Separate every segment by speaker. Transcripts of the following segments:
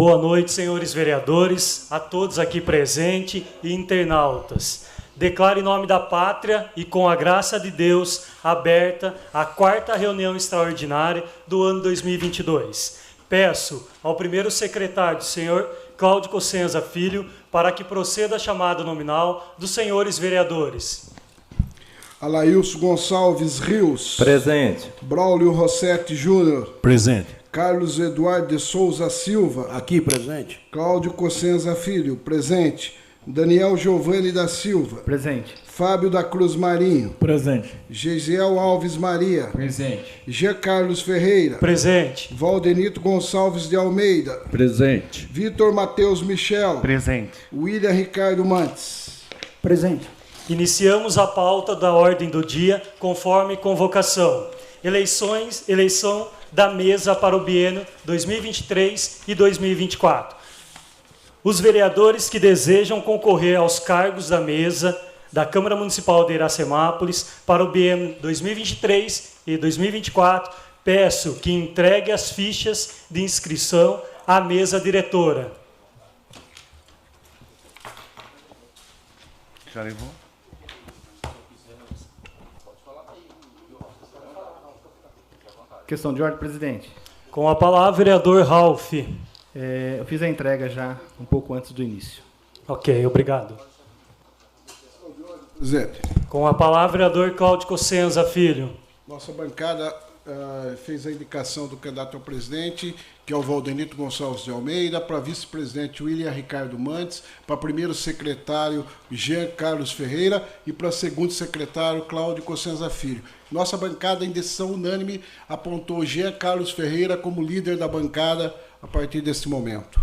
Speaker 1: Boa noite, senhores vereadores, a todos aqui presentes e internautas. Declaro em nome da pátria e com a graça de Deus aberta a 4ª reunião extraordinária do ano 2022. Peço ao primeiro secretário, senhor Cláudio Cossenza Filho, para que proceda a chamada nominal dos senhores vereadores.
Speaker 2: Alailson Gonçalves Rios.
Speaker 3: Presente.
Speaker 2: Braulio Rossetti Júnior.
Speaker 4: Presente.
Speaker 2: Carlos Eduardo de Souza Silva.
Speaker 4: Aqui, presente.
Speaker 2: Cláudio Cossenza Filho. Presente. Daniel Giovanni da Silva.
Speaker 5: Presente.
Speaker 2: Fábio da Cruz Marinho.
Speaker 5: Presente.
Speaker 2: Geisiel Alves Maria.
Speaker 5: Presente.
Speaker 2: G. Carlos Ferreira.
Speaker 1: Presente.
Speaker 2: Valdenito Gonçalves de Almeida.
Speaker 3: Presente.
Speaker 2: Vitor Matheus Michel.
Speaker 5: Presente.
Speaker 2: William Ricardo Mantes.
Speaker 5: Presente.
Speaker 1: Iniciamos a pauta da ordem do dia conforme convocação. Eleição da mesa para o biênio 2023 e 2024. Os vereadores que desejam concorrer aos cargos da mesa da Câmara Municipal de Iracemápolis para o biênio 2023 e 2024, peço que entregue as fichas de inscrição à mesa diretora.
Speaker 5: Já levou? Questão de ordem, presidente.
Speaker 1: Com a palavra, vereador Ralph.
Speaker 5: Eu fiz a entrega já um pouco antes do início.
Speaker 1: Ok, obrigado.
Speaker 2: Presidente.
Speaker 1: Com a palavra, vereador Cláudio Cossenza Filho.
Speaker 2: Nossa bancada fez a indicação do candidato ao presidente, que é o Valdenito Gonçalves de Almeida, para vice-presidente William Ricardo Mantes, para primeiro secretário Jean Carlos Ferreira e para segundo secretário Cláudio Cossenza Filho. Nossa bancada, em decisão unânime, apontou Jean Carlos Ferreira como líder da bancada a partir deste momento.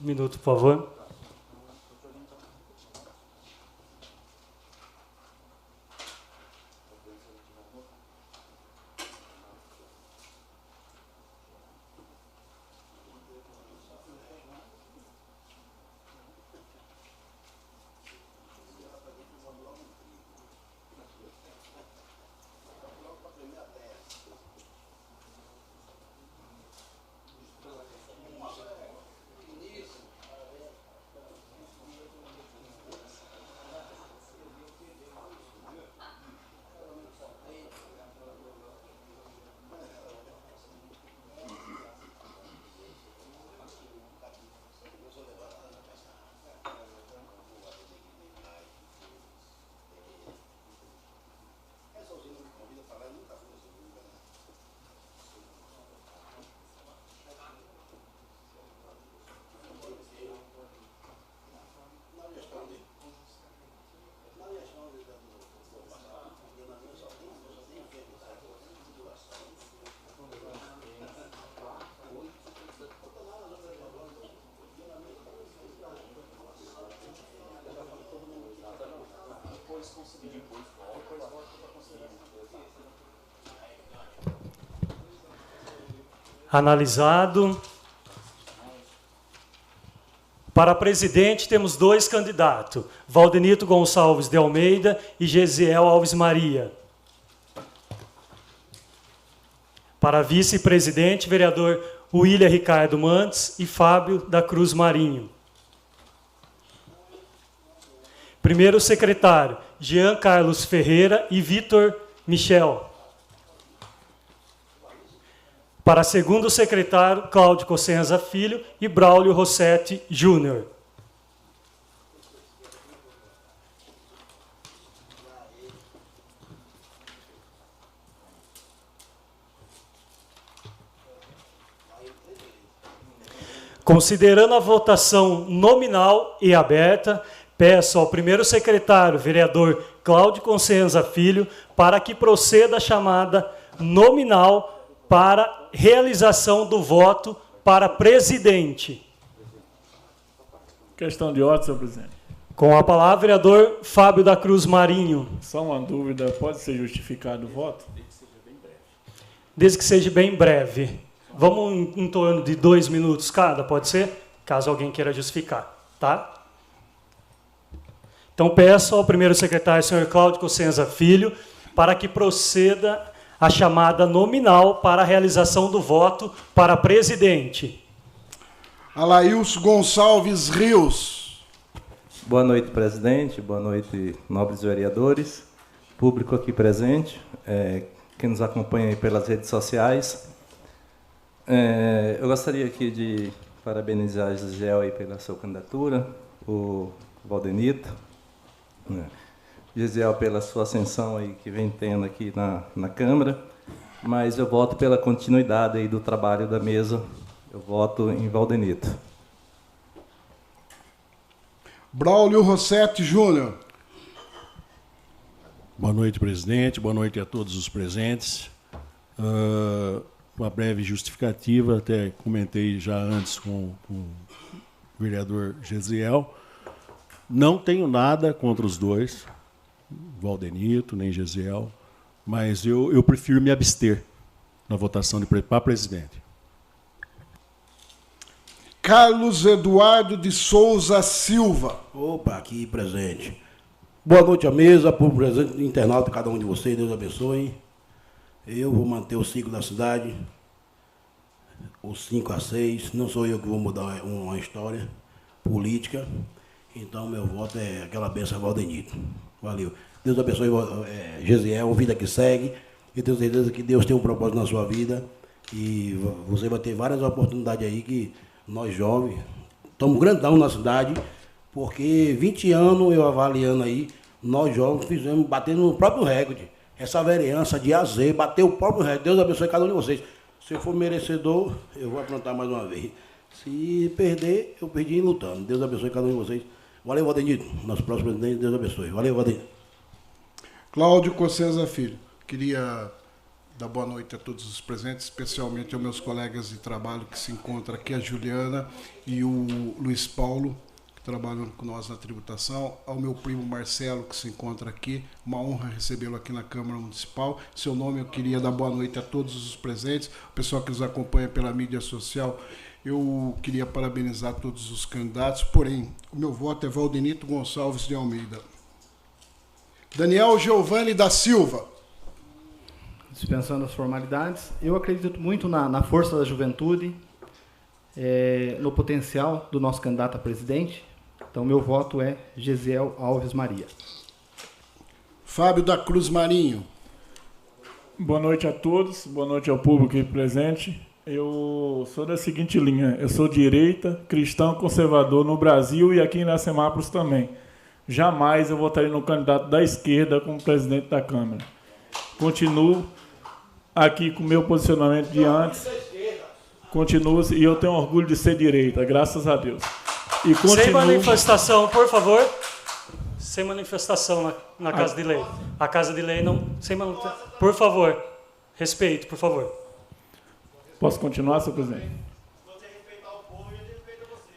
Speaker 1: Um minuto, por favor. Analisado. Para presidente, temos 2 candidatos, Valdenito Gonçalves de Almeida e Geisiel Alves Maria. Para vice-presidente, vereador William Ricardo Mantes e Fábio da Cruz Marinho. Primeiro secretário, Jean Carlos Ferreira e Vitor Michel. Para segundo secretário, Cláudio Cossenza Filho e Braulio Rossetti Júnior. Considerando a votação nominal e aberta, peço ao primeiro secretário, vereador Cláudio Cossenza Filho, para que proceda a chamada nominal para realização do voto para presidente.
Speaker 6: Questão de ordem, senhor presidente.
Speaker 1: Com a palavra, vereador Fábio da Cruz Marinho.
Speaker 6: Só uma dúvida, pode ser justificado o voto?
Speaker 1: Desde que seja bem breve. Vamos em torno de 2 minutos cada, pode ser? Caso alguém queira justificar, tá? Então peço ao primeiro secretário, senhor Cláudio Cossenza Filho, para que proceda a chamada nominal para a realização do voto para presidente.
Speaker 2: Alailson Gonçalves Rios.
Speaker 3: Boa noite, presidente. Boa noite, nobres vereadores, público aqui presente, que nos acompanha aí pelas redes sociais. Eu gostaria aqui de parabenizar a Gisele aí pela sua candidatura, o Valdenito, Gisele pela sua ascensão aí que vem tendo aqui na Câmara, mas eu voto pela continuidade aí do trabalho da mesa, eu voto em Valdenito.
Speaker 2: Braulio Rossetti Júnior.
Speaker 4: Boa noite, presidente. Boa noite a todos os presentes. Uma breve justificativa, até comentei já antes com o vereador Gesiel. Não tenho nada contra os dois, Valdenito nem Gesiel, mas eu prefiro me abster na votação para presidente.
Speaker 2: Carlos Eduardo de Souza Silva.
Speaker 7: Opa, aqui presente. Boa noite à mesa, povo presente, internauta, cada um de vocês, Deus abençoe. Eu vou manter o ciclo da cidade, o 5-6, não sou eu que vou mudar uma história política, então meu voto é aquela benção Valdenito. Valeu. Deus abençoe Gesiel, vida que segue, e tenho certeza que Deus tem um propósito na sua vida, e você vai ter várias oportunidades aí que nós jovens estamos grandão na cidade, porque 20 anos eu avaliando aí, nós jovens fizemos, batendo no próprio recorde. Essa vereança de AZ bateu o próprio recorde. Deus abençoe cada um de vocês. Se eu for merecedor, eu vou aprontar mais uma vez. Se perder, eu perdi lutando. Deus abençoe cada um de vocês. Valeu, Valdenito. Nosso próximo presidente, Deus abençoe. Valeu, Valdenito.
Speaker 2: Cláudio Cossenza Filho. Queria dar boa noite a todos os presentes, especialmente aos meus colegas de trabalho que se encontram aqui, a Juliana e o Luiz Paulo, que trabalham com nós na tributação, ao meu primo Marcelo, que se encontra aqui, uma honra recebê-lo aqui na Câmara Municipal. Seu nome, eu queria dar boa noite a todos os presentes, o pessoal que nos acompanha pela mídia social. Eu queria parabenizar todos os candidatos, porém, o meu voto é Valdenito Gonçalves de Almeida. Daniel Giovanni da Silva.
Speaker 5: Dispensando as formalidades, eu acredito muito na força da juventude, no potencial do nosso candidato a presidente. Então, meu voto é Gesiel Alves Maria.
Speaker 2: Fábio da Cruz Marinho.
Speaker 6: Boa noite a todos, boa noite ao público aqui presente. Eu sou da seguinte linha, eu sou direita, cristão, conservador no Brasil e aqui em Iracemápolis também. Jamais eu votarei no candidato da esquerda como presidente da Câmara. Continuo aqui com o meu posicionamento de antes. Continuo e eu tenho orgulho de ser direita, graças a Deus. E continuo...
Speaker 1: Sem manifestação, por favor. Sem manifestação na Casa de Lei. A Casa de Lei não... Sem manifestação. Por favor. Respeito, por favor.
Speaker 6: Posso continuar, senhor presidente?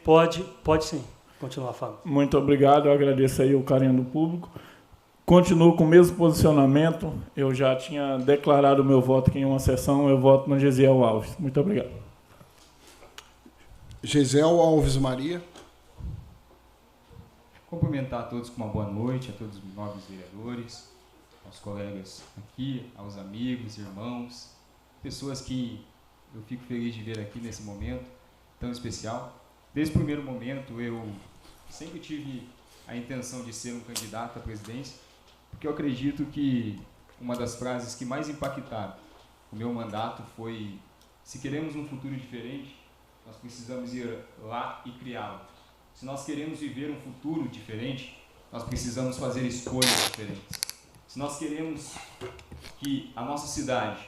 Speaker 1: Pode sim. Continuar, Fábio.
Speaker 6: Muito obrigado, eu agradeço aí o carinho do público. Continuo com o mesmo posicionamento. Eu já tinha declarado o meu voto aqui em uma sessão. Eu voto no Gesiel Alves. Muito obrigado.
Speaker 2: Gesiel Alves Maria.
Speaker 8: Cumprimentar a todos com uma boa noite, a todos os nobres vereadores, aos colegas aqui, aos amigos, irmãos, pessoas que eu fico feliz de ver aqui nesse momento tão especial. Desde o primeiro momento, eu sempre tive a intenção de ser um candidato à presidência, porque eu acredito que uma das frases que mais impactaram o meu mandato foi: se queremos um futuro diferente, nós precisamos ir lá e criá-lo. Se nós queremos viver um futuro diferente, nós precisamos fazer escolhas diferentes. Se nós queremos que a nossa cidade,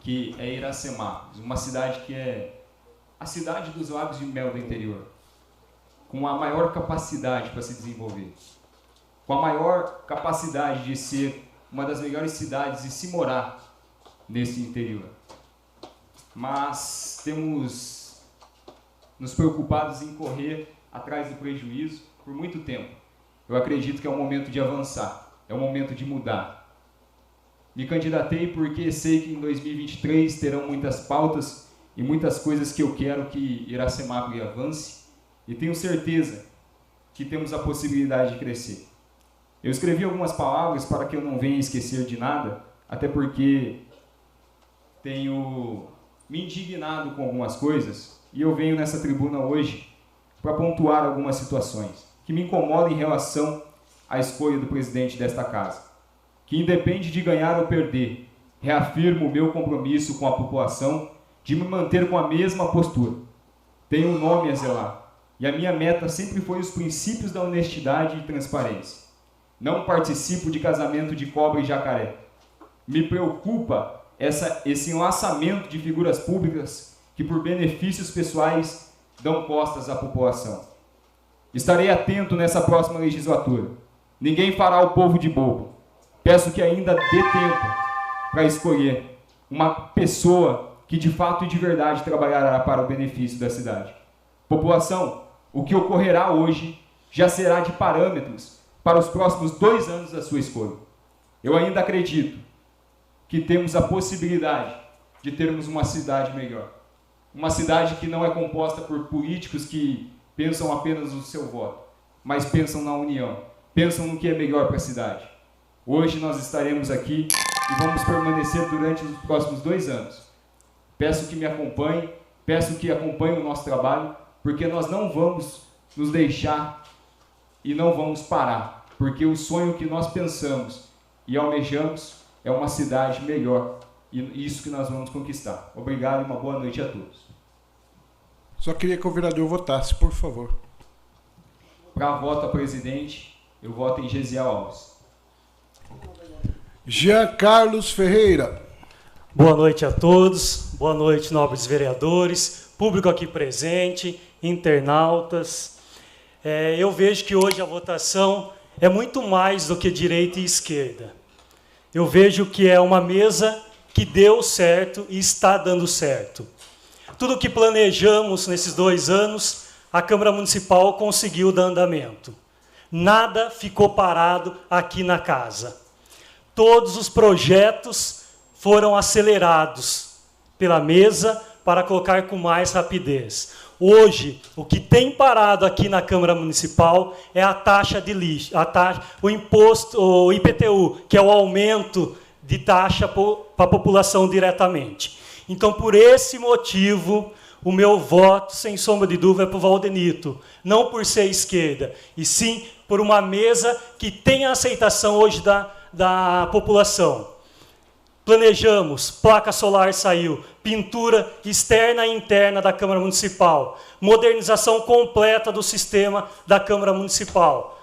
Speaker 8: que é Iracemápolis, uma cidade que é a cidade dos lábios de mel do interior, com a maior capacidade para se desenvolver, com a maior capacidade de ser uma das melhores cidades e se morar nesse interior. Mas temos nos preocupados em correr atrás do prejuízo por muito tempo. Eu acredito que é o momento de avançar, é o momento de mudar. Me candidatei porque sei que em 2023 terão muitas pautas e muitas coisas que eu quero que Iracemápolis avance, e tenho certeza que temos a possibilidade de crescer. Eu escrevi algumas palavras para que eu não venha esquecer de nada, até porque tenho me indignado com algumas coisas e eu venho nessa tribuna hoje para pontuar algumas situações que me incomodam em relação à escolha do presidente desta casa, que independe de ganhar ou perder, reafirmo o meu compromisso com a população de me manter com a mesma postura. Tenho um nome a zelar e a minha meta sempre foi os princípios da honestidade e transparência. Não participo de casamento de cobra e jacaré. Me preocupa esse enlaçamento de figuras públicas que, por benefícios pessoais, dão costas à população. Estarei atento nessa próxima legislatura. Ninguém fará o povo de bobo. Peço que ainda dê tempo para escolher uma pessoa que de fato e de verdade trabalhará para o benefício da cidade. População, o que ocorrerá hoje já será de parâmetros para os próximos 2 anos da sua escolha. Eu ainda acredito que temos a possibilidade de termos uma cidade melhor. Uma cidade que não é composta por políticos que pensam apenas no seu voto, mas pensam na união, pensam no que é melhor para a cidade. Hoje nós estaremos aqui e vamos permanecer durante os próximos 2 anos. Peço que me acompanhem, peço que acompanhem o nosso trabalho, porque nós não vamos nos deixar e não vamos parar, porque o sonho que nós pensamos e almejamos é uma cidade melhor, e isso que nós vamos conquistar. Obrigado e uma boa noite a todos.
Speaker 2: Só queria que o vereador votasse, por favor.
Speaker 8: Para voto a presidente, eu voto em Gesiel Alves.
Speaker 2: Jean Carlos Ferreira.
Speaker 1: Boa noite a todos, boa noite, nobres vereadores, público aqui presente, internautas. Eu vejo que hoje a votação é muito mais do que direita e esquerda. Eu vejo que é uma mesa que deu certo e está dando certo. Tudo que planejamos nesses 2 anos, a Câmara Municipal conseguiu dar andamento. Nada ficou parado aqui na casa. Todos os projetos foram acelerados pela mesa para colocar com mais rapidez. Hoje, o que tem parado aqui na Câmara Municipal é a taxa de lixo, o imposto, o IPTU, que é o aumento de taxa para a população diretamente. Então, por esse motivo, o meu voto, sem sombra de dúvida, é para o Valdenito. Não por ser esquerda, e sim por uma mesa que tem a aceitação hoje da população. Planejamos, placa solar saiu, pintura externa e interna da Câmara Municipal, modernização completa do sistema da Câmara Municipal.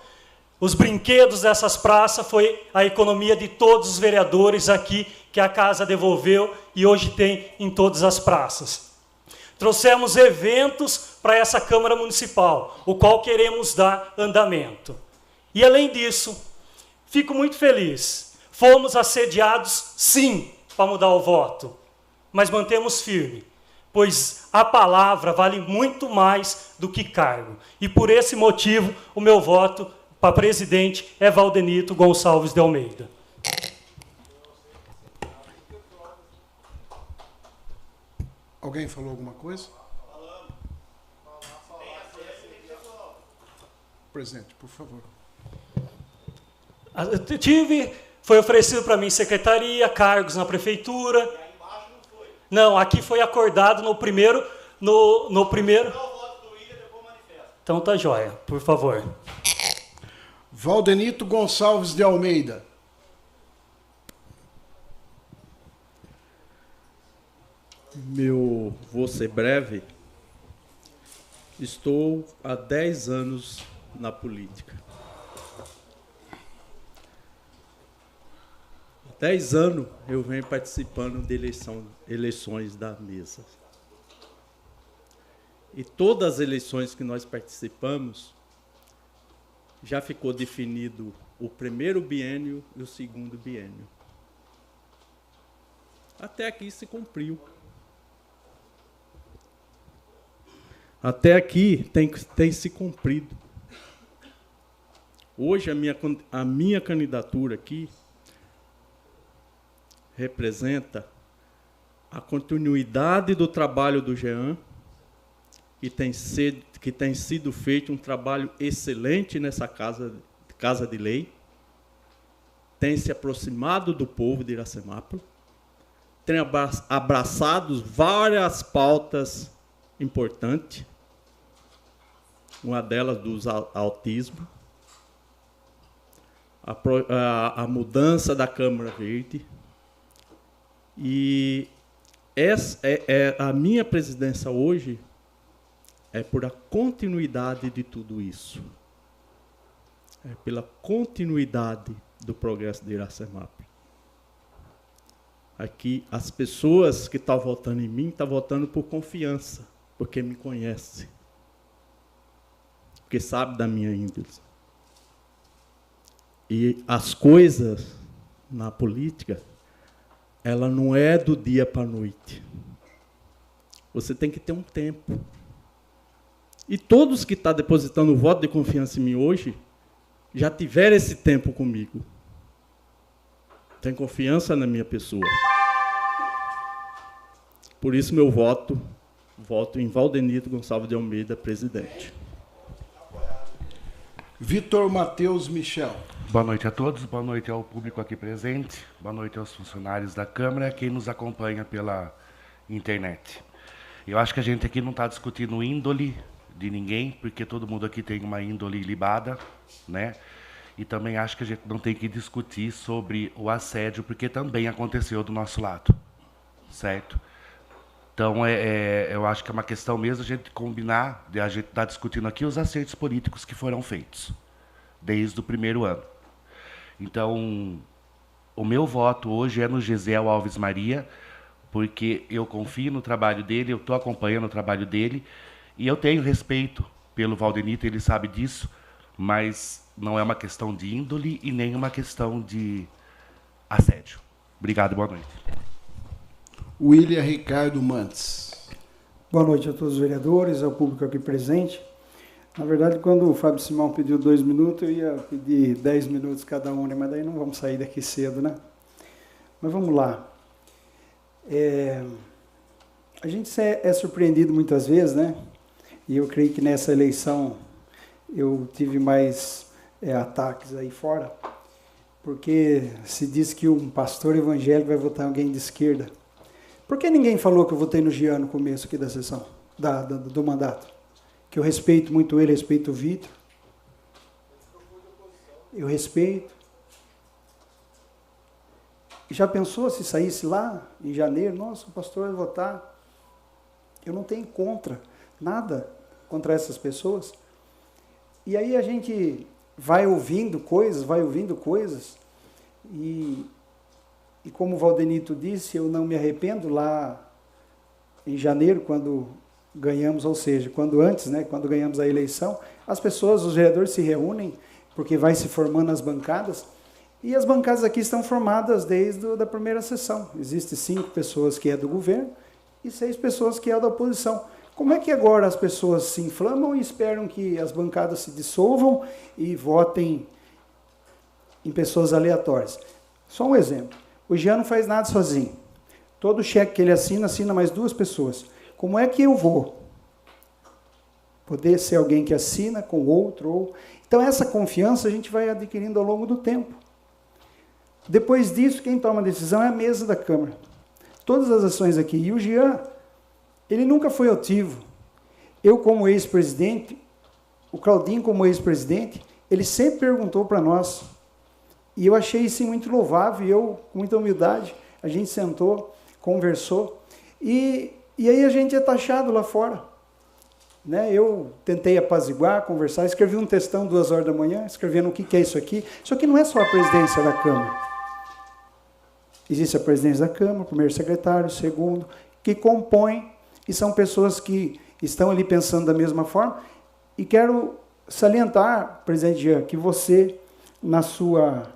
Speaker 1: Os brinquedos dessas praças foi a economia de todos os vereadores aqui, que a casa devolveu e hoje tem em todas as praças. Trouxemos eventos para essa Câmara Municipal, o qual queremos dar andamento. E, além disso, fico muito feliz. Fomos assediados, sim, para mudar o voto, mas mantemos firme, pois a palavra vale muito mais do que cargo. E, por esse motivo, o meu voto para presidente é Valdenito Gonçalves de Almeida.
Speaker 2: Alguém falou alguma coisa? Presidente, por favor.
Speaker 1: Foi oferecido para mim secretaria, cargos na prefeitura. Não, aqui foi acordado no primeiro. No primeiro. Então tá jóia, por favor.
Speaker 2: Valdenito Gonçalves de Almeida.
Speaker 3: Vou ser breve. Estou há 10 anos na política. 10 anos eu venho participando de eleições da mesa. E todas as eleições que nós participamos, já ficou definido o primeiro biênio e o segundo biênio. Até aqui se cumpriu. Até aqui tem se cumprido. Hoje a minha candidatura aqui representa a continuidade do trabalho do Jean, que tem sido feito um trabalho excelente nessa casa de lei, tem se aproximado do povo de Iracemápolis,
Speaker 9: tem abraçado várias pautas importantes, uma delas do autismo, a mudança da Câmara Verde, e a minha presidência hoje é por a continuidade de tudo isso, é pela continuidade do progresso de Iracemap. Aqui, as pessoas que estão votando em mim estão votando por confiança, porque me conhecem, porque sabem da minha índole. E as coisas na política, ela não é do dia para a noite. Você tem que ter um tempo. E todos que estão depositando o voto de confiança em mim hoje, já tiveram esse tempo comigo. Tem confiança na minha pessoa. Por isso, meu voto em Valdenito Gonçalves de Almeida, presidente.
Speaker 2: Vitor Matheus Michel.
Speaker 10: Boa noite a todos, boa noite ao público aqui presente, boa noite aos funcionários da Câmara, quem nos acompanha pela internet. Eu acho que a gente aqui não está discutindo índole de ninguém, porque todo mundo aqui tem uma índole ilibada, né? E também acho que a gente não tem que discutir sobre o assédio, porque também aconteceu do nosso lado, certo? Então, eu acho que é uma questão mesmo a gente combinar, de a gente estar discutindo aqui os acertos políticos que foram feitos, desde o primeiro ano. Então, o meu voto hoje é no Gesiel Alves Maria, porque eu confio no trabalho dele, eu estou acompanhando o trabalho dele, e eu tenho respeito pelo Valdenito, ele sabe disso, mas não é uma questão de índole e nem uma questão de assédio. Obrigado, boa noite.
Speaker 2: William Ricardo Mantes.
Speaker 11: Boa noite a todos os vereadores, ao público aqui presente. Na verdade, quando o Fábio Simão pediu 2 minutos, eu ia pedir 10 minutos cada um, né? Mas daí não vamos sair daqui cedo, né? Mas vamos lá. A gente é surpreendido muitas vezes, né? E eu creio que nessa eleição eu tive mais ataques aí fora, porque se diz que um pastor evangélico vai votar em alguém de esquerda. Por que ninguém falou que eu votei no Jean no começo aqui da sessão, do mandato? Que eu respeito muito ele, respeito o Vitor. Eu respeito. E já pensou se saísse lá em janeiro? Nossa, o pastor vai votar. Eu não tenho nada contra essas pessoas. E aí a gente vai ouvindo coisas, e como o Valdenito disse, eu não me arrependo lá em janeiro, quando ganhamos, ou seja, quando ganhamos a eleição, as pessoas, os vereadores se reúnem, porque vai se formando as bancadas, e as bancadas aqui estão formadas desde a primeira sessão. Existem 5 pessoas que é do governo e 6 pessoas que é da oposição. Como é que agora as pessoas se inflamam e esperam que as bancadas se dissolvam e votem em pessoas aleatórias? Só um exemplo. O Jean não faz nada sozinho. Todo cheque que ele assina mais 2 pessoas. Como é que eu vou poder ser alguém que assina com outro? Então, essa confiança a gente vai adquirindo ao longo do tempo. Depois disso, quem toma a decisão é a mesa da Câmara. Todas as ações aqui. E o Jean, ele nunca foi altivo. Eu, como ex-presidente, o Claudinho, como ex-presidente, ele sempre perguntou para nós. E eu achei isso muito louvável, e eu, com muita humildade, a gente sentou, conversou, e aí a gente é taxado lá fora. Né? Eu tentei apaziguar, conversar, escrevi um textão 2 horas da manhã, escrevendo o que é isso aqui. Isso aqui não é só a presidência da Câmara. Existe a presidência da Câmara, o primeiro secretário, o segundo, que compõem, e são pessoas que estão ali pensando da mesma forma. E quero salientar, presidente Jean, que você, na sua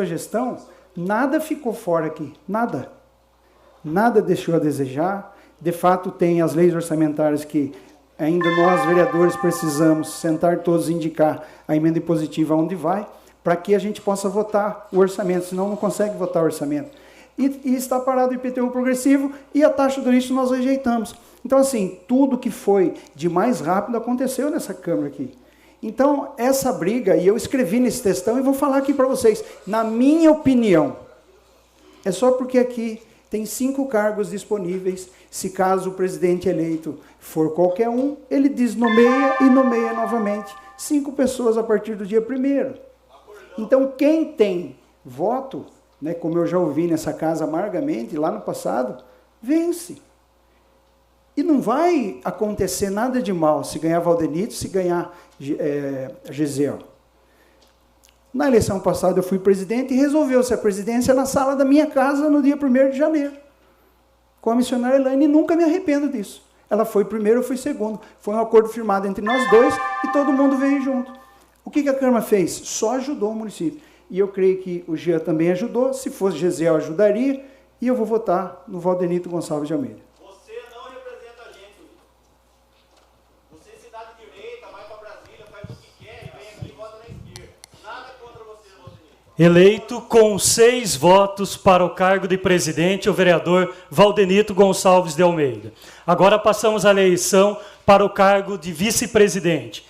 Speaker 11: gestão, nada ficou fora aqui, nada deixou a desejar. De fato, tem as leis orçamentárias que ainda nós, vereadores, precisamos sentar todos e indicar a emenda impositiva onde vai, para que a gente possa votar o orçamento, senão não consegue votar o orçamento. E está parado o IPTU progressivo e a taxa do lixo nós rejeitamos. Então, assim, tudo que foi de mais rápido aconteceu nessa Câmara aqui. Então, essa briga, e eu escrevi nesse textão e vou falar aqui para vocês, na minha opinião, é só porque aqui tem 5 cargos disponíveis. Se caso o presidente eleito for qualquer um, ele desnomeia e nomeia novamente 5 pessoas a partir do dia 1º. Então, quem tem voto, né, como eu já ouvi nessa casa amargamente, lá no passado, vence. E não vai acontecer nada de mal se ganhar Valdenito, se ganhar Gesiel. Na eleição passada eu fui presidente e resolveu-se a presidência na sala da minha casa no dia 1º de janeiro. Com a missionária Elaine, e nunca me arrependo disso. Ela foi primeiro, eu fui segundo. Foi um acordo firmado entre nós dois e todo mundo veio junto. O que a Câmara fez? Só ajudou o município. E eu creio que o Jean também ajudou. Se fosse Gesiel, ajudaria. E eu vou votar no Valdenito Gonçalves de Almeida.
Speaker 1: Eleito com 6 votos para o cargo de presidente, o vereador Valdenito Gonçalves de Almeida. Agora passamos à eleição para o cargo de vice-presidente.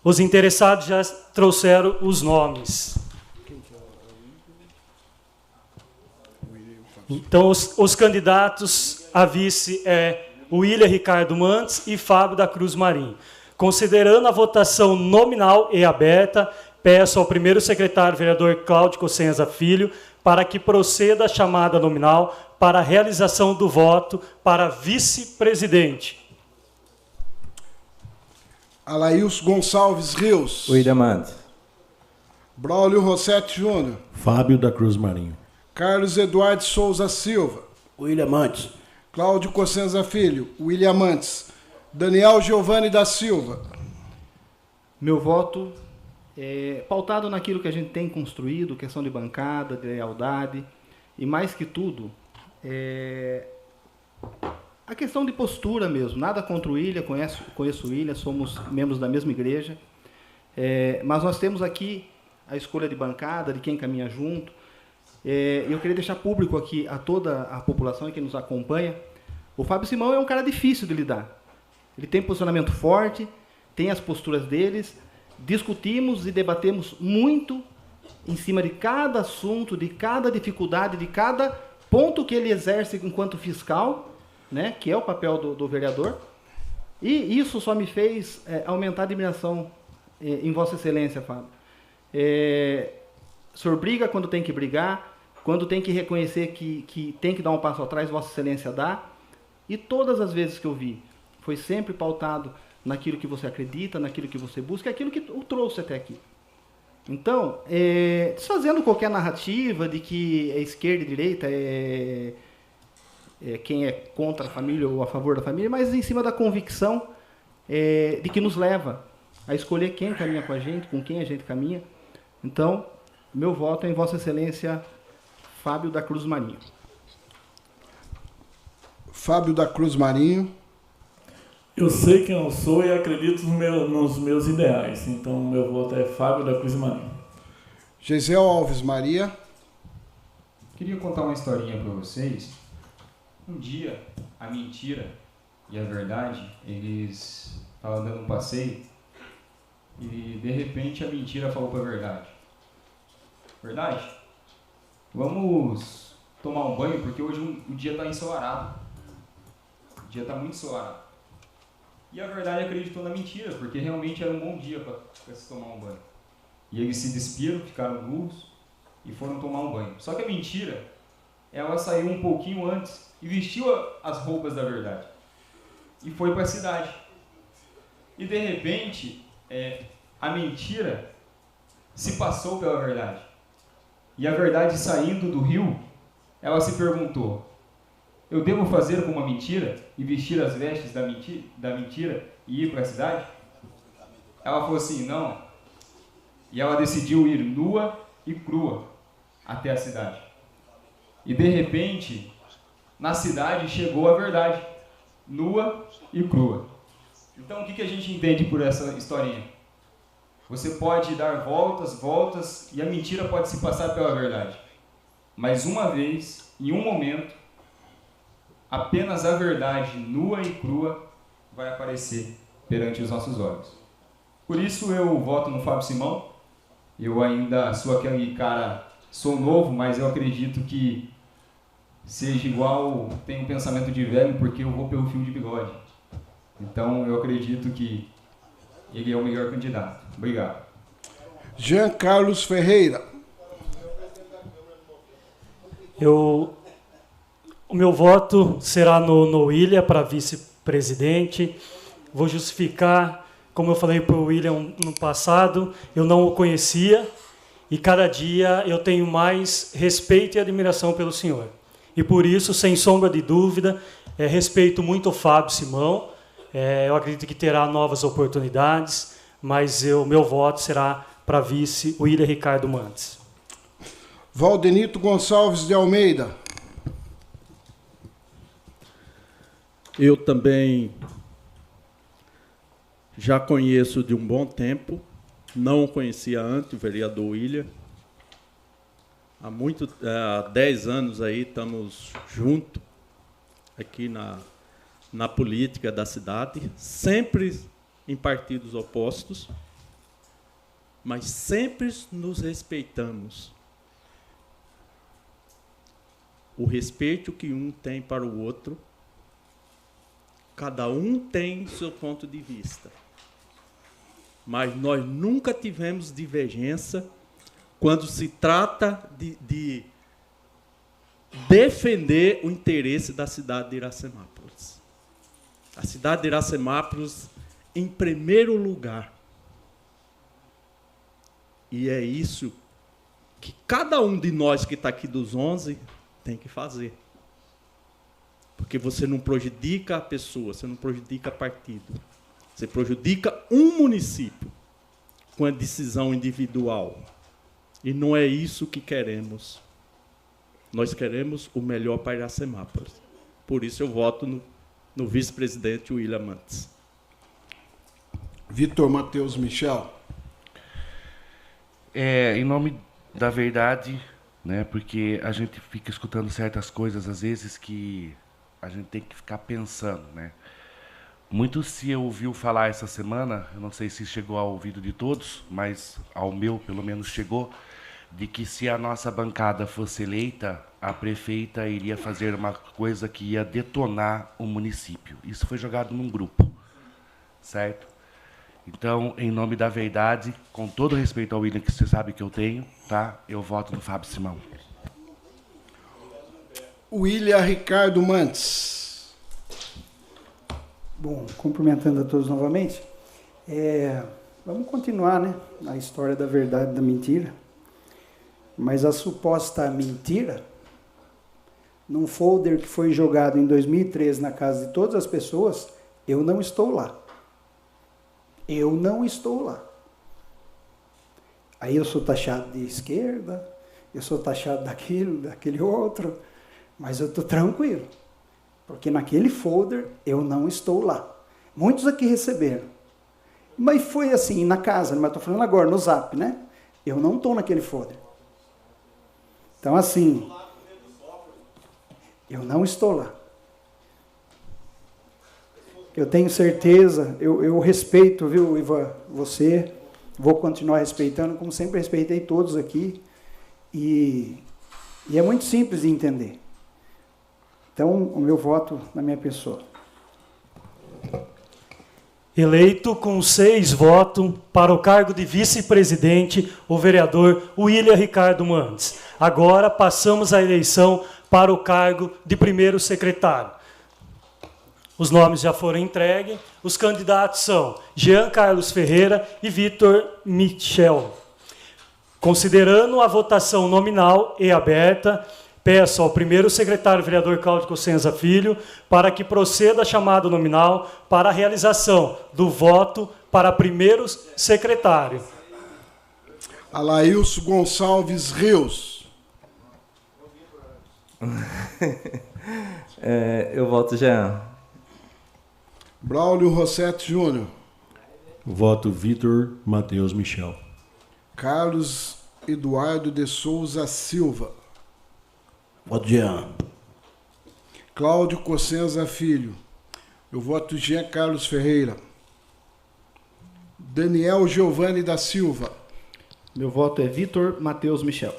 Speaker 1: Os interessados já trouxeram os nomes. Então, os candidatos a vice é William Ricardo Mantes e Fábio da Cruz Marinho. Considerando a votação nominal e aberta, peço ao primeiro secretário, vereador Cláudio Cossenza Filho, para que proceda a chamada nominal para a realização do voto para vice-presidente.
Speaker 2: Alailson Gonçalves Rios.
Speaker 3: William Mantes.
Speaker 2: Braulio Rossetti Júnior.
Speaker 4: Fábio da Cruz Marinho.
Speaker 2: Carlos Eduardo Souza Silva.
Speaker 7: William Mantes.
Speaker 2: Cláudio Cossenza Filho. William Mantes. Daniel Giovanni da Silva.
Speaker 5: Meu voto pautado naquilo que a gente tem construído, questão de bancada, de lealdade, e mais que tudo, a questão de postura mesmo. Nada contra o William, conheço o William, somos membros da mesma igreja, mas nós temos aqui a escolha de bancada, de quem caminha junto. Eu queria deixar público aqui a toda a população que nos acompanha. O Fábio Simão é um cara difícil de lidar. Ele tem posicionamento forte, tem as posturas deles. Discutimos e debatemos muito em cima de cada assunto, de cada dificuldade, de cada ponto que ele exerce enquanto fiscal, né, que é o papel do vereador. E isso só me fez aumentar a admiração em Vossa Excelência, Fábio. O senhor briga quando tem que brigar, quando tem que reconhecer que tem que dar um passo atrás, Vossa Excelência dá. E todas as vezes que eu vi, foi sempre pautado naquilo que você acredita, naquilo que você busca, aquilo que o trouxe até aqui. Então, desfazendo qualquer narrativa de que é esquerda e direita, quem é contra a família ou a favor da família, mas em cima da convicção de que nos leva a escolher quem caminha com a gente, com quem a gente caminha. Então, meu voto é em Vossa Excelência Fábio da Cruz Marinho.
Speaker 2: Fábio da Cruz Marinho.
Speaker 6: Eu sei quem eu sou e acredito nos meus ideais. Então, meu voto é Fábio da Cruz Marinho.
Speaker 2: Gesiel Alves Maria.
Speaker 8: Queria contar uma historinha para vocês. Um dia, a mentira e a verdade, eles estavam dando um passeio e, de repente, a mentira falou para a verdade. Verdade? Vamos tomar um banho, porque hoje o dia está ensolarado. O dia está muito ensolarado. E a verdade acreditou na mentira, porque realmente era um bom dia para se tomar um banho. E eles se despiram, ficaram nus e foram tomar um banho. Só que a mentira, ela saiu um pouquinho antes e vestiu as roupas da verdade. E foi para a cidade. E de repente, a mentira se passou pela verdade. E a verdade, saindo do rio, ela se perguntou: eu devo fazer como uma mentira e vestir as vestes da mentira e ir para a cidade? Ela falou assim, não. E ela decidiu ir nua e crua até a cidade. E de repente, na cidade chegou a verdade, nua e crua. Então o que a gente entende por essa historinha? Você pode dar voltas, e a mentira pode se passar pela verdade. Mas uma vez, em um momento, apenas a verdade nua e crua vai aparecer perante os nossos olhos. Por isso eu voto no Fábio Simão. Eu ainda sou aquele cara, sou novo, mas eu acredito que seja igual, tenho um pensamento de velho, porque eu vou pelo fio de bigode. Então eu acredito que ele é o melhor candidato. Obrigado.
Speaker 2: Jean Carlos Ferreira.
Speaker 1: O meu voto será no William para vice-presidente. Vou justificar, como eu falei para o William no passado, eu não o conhecia e cada dia eu tenho mais respeito e admiração pelo senhor. E por isso, sem sombra de dúvida, respeito muito o Fábio Simão. Eu acredito que terá novas oportunidades, mas o meu voto será para vice William Ricardo Mantes.
Speaker 2: Valdenito Gonçalves de Almeida.
Speaker 9: Eu também já conheço de um bom tempo, não o conhecia antes, o vereador William. Há 10 anos aí estamos juntos aqui na política da cidade, sempre em partidos opostos, mas sempre nos respeitamos. O respeito que um tem para o outro, cada um tem seu ponto de vista. Mas nós nunca tivemos divergência quando se trata de defender o interesse da cidade de Iracemápolis. A cidade de Iracemápolis em primeiro lugar. E é isso que cada um de nós que está aqui dos 11 tem que fazer. Porque você não prejudica a pessoa, você não prejudica partido. Você prejudica um município com a decisão individual. E não é isso que queremos. Nós queremos o melhor para Iracemápolis. Por isso eu voto no vice-presidente William Mantes.
Speaker 2: Vitor Matheus Michel.
Speaker 10: Em nome da verdade, né, porque a gente fica escutando certas coisas, às vezes, que a gente tem que ficar pensando, né? Muito se ouviu falar essa semana, eu não sei se chegou ao ouvido de todos, mas ao meu, pelo menos, chegou, de que se a nossa bancada fosse eleita, a prefeita iria fazer uma coisa que ia detonar o município. Isso foi jogado num grupo, certo? Então, em nome da verdade, com todo respeito ao William, que você sabe que eu tenho, tá? Eu voto no Fábio Simão.
Speaker 2: William Ricardo Mantes.
Speaker 11: Bom, cumprimentando a todos novamente, vamos continuar, né, a história da verdade e da mentira. Mas a suposta mentira, num folder que foi jogado em 2013 na casa de todas as pessoas, eu não estou lá. Eu não estou lá. Aí eu sou taxado de esquerda, eu sou taxado daquele outro, mas eu estou tranquilo. Porque naquele folder eu não estou lá. Muitos aqui receberam. Mas foi assim, na casa, mas estou falando agora, no Zap, né? Eu não estou naquele folder. Então, assim, eu não estou lá. Eu tenho certeza, eu respeito, viu, Ivan, você, vou continuar respeitando, como sempre respeitei todos aqui, e é muito simples de entender. Então, o meu voto na minha pessoa.
Speaker 1: Eleito com 6 votos para o cargo de vice-presidente, o vereador William Ricardo Mantes. Agora passamos à eleição para o cargo de primeiro secretário. Os nomes já foram entregues. Os candidatos são Jean Carlos Ferreira e Vitor Michel. Considerando a votação nominal e aberta, peço ao primeiro secretário, vereador Cláudio Cossenza Filho, para que proceda a chamada nominal para a realização do voto para primeiro secretário.
Speaker 2: Alailson Gonçalves Rios.
Speaker 3: Eu voto Jean.
Speaker 2: Braulio Rossetti Júnior.
Speaker 4: Voto Vitor Matheus Michel.
Speaker 2: Carlos Eduardo de Souza Silva.
Speaker 7: Voto Jean.
Speaker 2: Cláudio Cossenza Filho. Eu voto Jean Carlos Ferreira. Daniel Giovanni da Silva.
Speaker 5: Meu voto é Vitor Matheus Michel.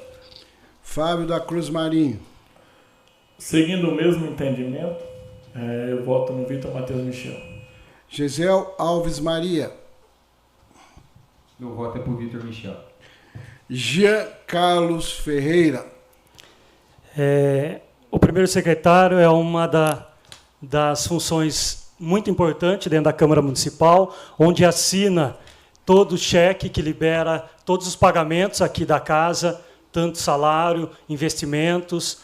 Speaker 2: Fábio da Cruz Marinho.
Speaker 6: Seguindo o mesmo entendimento, eu voto no Vitor Matheus Michel.
Speaker 2: Gisel Alves Maria.
Speaker 8: Meu voto é por Vitor Michel.
Speaker 2: Jean Carlos Ferreira.
Speaker 1: O primeiro secretário é uma das funções muito importantes dentro da Câmara Municipal, onde assina todo o cheque que libera todos os pagamentos aqui da casa, tanto salário, investimentos,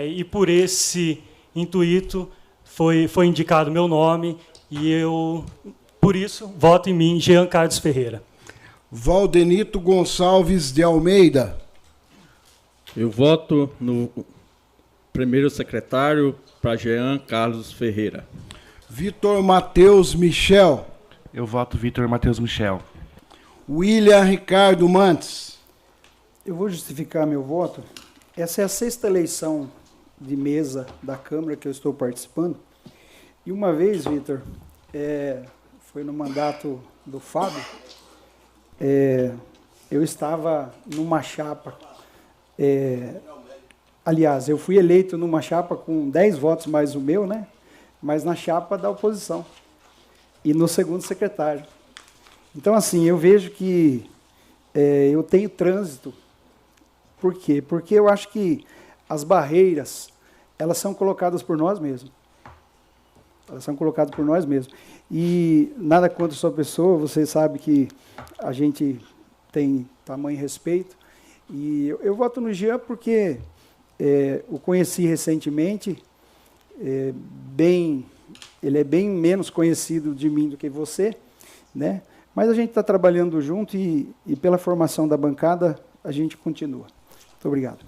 Speaker 1: e por esse intuito foi indicado meu nome, e eu, por isso, voto em mim, Jean Carlos Ferreira.
Speaker 2: Valdenito Gonçalves de Almeida.
Speaker 9: Eu voto no primeiro secretário para Jean Carlos Ferreira.
Speaker 2: Vitor Matheus Michel.
Speaker 10: Eu voto Vitor Matheus Michel.
Speaker 2: William Ricardo Mantes.
Speaker 11: Eu vou justificar meu voto. Essa é a 6ª eleição de mesa da Câmara que eu estou participando. E uma vez, Vitor, foi no mandato do Fábio, eu estava numa chapa. Aliás, eu fui eleito numa chapa com 10 votos mais o meu, né? Mas na chapa da oposição. E no segundo secretário. Então, assim, eu vejo que eu tenho trânsito. Por quê? Porque eu acho que as barreiras, elas são colocadas por nós mesmos. Elas são colocadas por nós mesmos. E nada contra a sua pessoa, você sabe que a gente tem tamanho respeito. E eu voto no Jean porque o conheci recentemente, ele é bem menos conhecido de mim do que você, né? Mas a gente está trabalhando junto e pela formação da bancada a gente continua. Muito obrigado.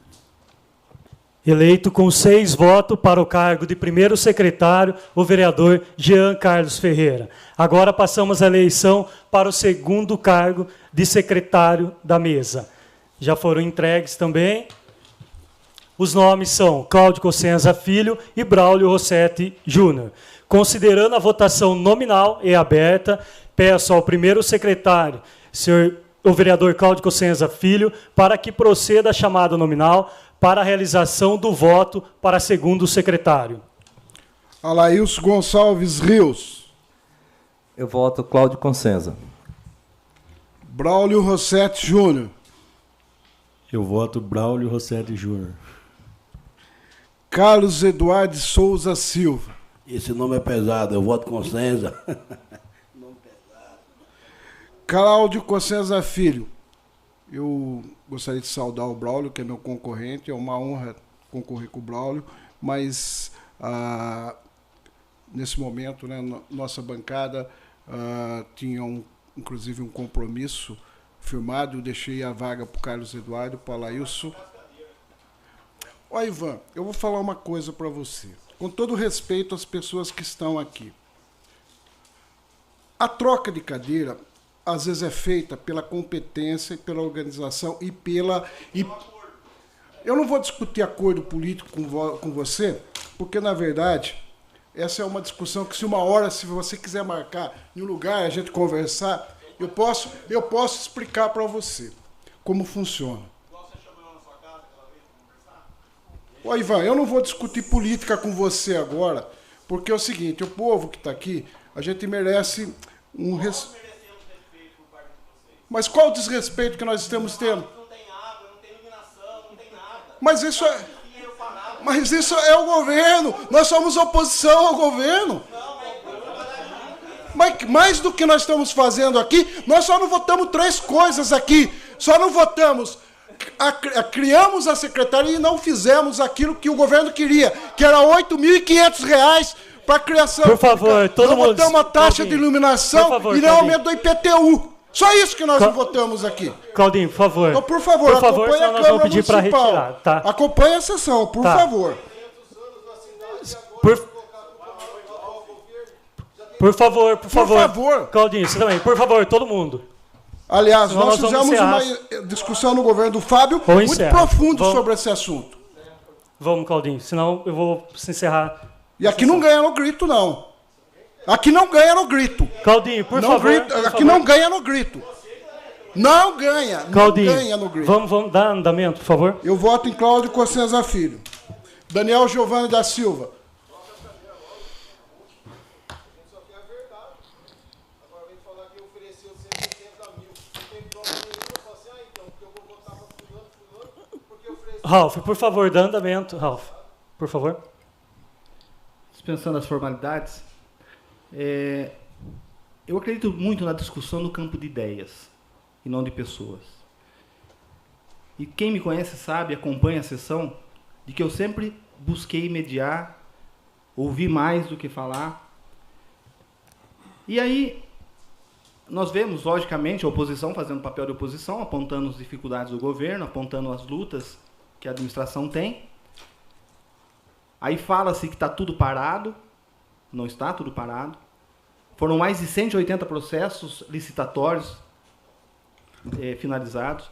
Speaker 1: Eleito com 6 votos para o cargo de primeiro secretário, o vereador Jean Carlos Ferreira. Agora passamos à eleição para o segundo cargo de secretário da mesa. Já foram entregues também. Os nomes são Cláudio Cossenza Filho e Braulio Rossetti Júnior. Considerando a votação nominal e aberta, peço ao primeiro secretário, o vereador Cláudio Cossenza Filho, para que proceda a chamada nominal para a realização do voto para segundo secretário.
Speaker 2: Alailson Gonçalves Rios.
Speaker 3: Eu voto Cláudio Cossenza.
Speaker 2: Braulio Rossetti Júnior.
Speaker 4: Eu voto Braulio Rossetti Júnior.
Speaker 2: Carlos Eduardo Souza Silva.
Speaker 7: Esse nome é pesado, eu voto Cossenza. Nome pesado.
Speaker 2: Cláudio Cossenza Filho. Eu gostaria de saudar o Braulio, que é meu concorrente. É uma honra concorrer com o Braulio, mas nesse momento, né, nossa bancada tinha inclusive um compromisso firmado. Eu deixei a vaga para o Carlos Eduardo, para o Alailson. Ó, Ivan, eu vou falar uma coisa para você. Com todo respeito às pessoas que estão aqui. A troca de cadeira, às vezes, é feita pela competência, pela organização e pela... Eu não vou discutir acordo político com você, porque, na verdade, essa é uma discussão que, se uma hora, se você quiser marcar em um lugar, a gente conversar, eu posso explicar para você como funciona. Ô, Ivan, eu não vou discutir política com você agora, porque é o seguinte, o povo que está aqui, a gente merece um respeito. Mas qual o desrespeito que nós estamos tendo?
Speaker 12: Não tem água, não tem iluminação, não tem nada.
Speaker 2: Mas isso é o governo. Nós somos oposição ao governo. Mas mais do que nós estamos fazendo aqui, nós só não votamos 3 coisas aqui. Só não votamos... Criamos a secretaria e não fizemos aquilo que o governo queria, que era R$ 8.500 para a criação.
Speaker 1: Por favor, todo mundo...
Speaker 2: Nós votamos a taxa de iluminação e não aumento do IPTU. Só isso que nós não votamos aqui.
Speaker 1: Claudinho, por favor.
Speaker 2: Então, por favor, acompanhe a Câmara
Speaker 1: pedir para retirar, tá?
Speaker 2: Acompanhe a sessão, por favor.
Speaker 1: Por favor. Claudinho, você também. Por favor, todo mundo.
Speaker 2: Aliás, nós fizemos uma discussão no governo do Fábio muito profunda sobre esse assunto.
Speaker 1: Vamos, Claudinho, senão eu vou se encerrar.
Speaker 2: E aqui não ganha no grito, não. Aqui não ganha no grito.
Speaker 1: Claudinho, por
Speaker 2: não
Speaker 1: favor.
Speaker 2: Grito, aqui não ganha no grito. Não ganha.
Speaker 1: Claudinho,
Speaker 2: não ganha no grito.
Speaker 1: Vamos dar andamento, por favor.
Speaker 2: Eu voto em Cláudio Cossenza Filho. Daniel Giovanni da Silva.
Speaker 1: Ralf, por favor, dá andamento. Ralf, por favor.
Speaker 5: Dispensando as formalidades, eu acredito muito na discussão no campo de ideias e não de pessoas. E quem me conhece sabe, acompanha a sessão, de que eu sempre busquei mediar, ouvir mais do que falar. E aí, nós vemos, logicamente, a oposição fazendo papel de oposição, apontando as dificuldades do governo, apontando as lutas que a administração tem. Aí fala-se que está tudo parado. Não está tudo parado. Foram mais de 180 processos licitatórios finalizados.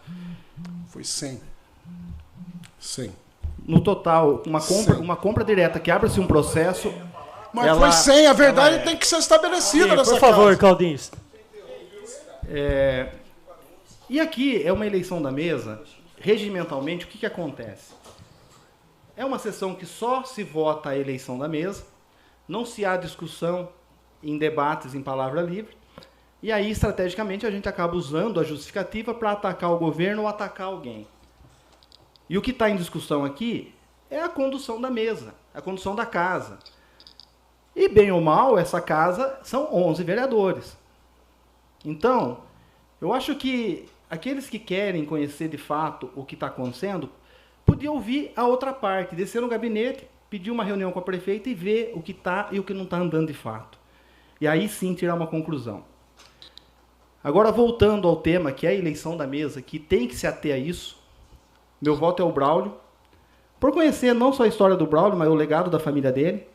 Speaker 2: Foi 100. 100.
Speaker 5: No total, uma compra direta que abre-se um processo...
Speaker 2: Mas foi 100, a verdade tem que ser estabelecida nessa
Speaker 1: Por favor,
Speaker 2: casa.
Speaker 1: Claudinho.
Speaker 5: E aqui é uma eleição da mesa. Regimentalmente, o que acontece? É uma sessão que só se vota a eleição da mesa, não se há discussão em debates em palavra livre, e aí, estrategicamente, a gente acaba usando a justificativa para atacar o governo ou atacar alguém. E o que está em discussão aqui é a condução da mesa, a condução da casa. E, bem ou mal, essa casa são 11 vereadores. Então, eu acho que aqueles que querem conhecer de fato o que está acontecendo, podiam ouvir a outra parte, descer no gabinete, pedir uma reunião com a prefeita e ver o que está e o que não está andando de fato. E aí sim tirar uma conclusão. Agora, voltando ao tema, que é a eleição da mesa, que tem que se ater a isso, meu voto é o Braulio, por conhecer não só a história do Braulio, mas o legado da família dele,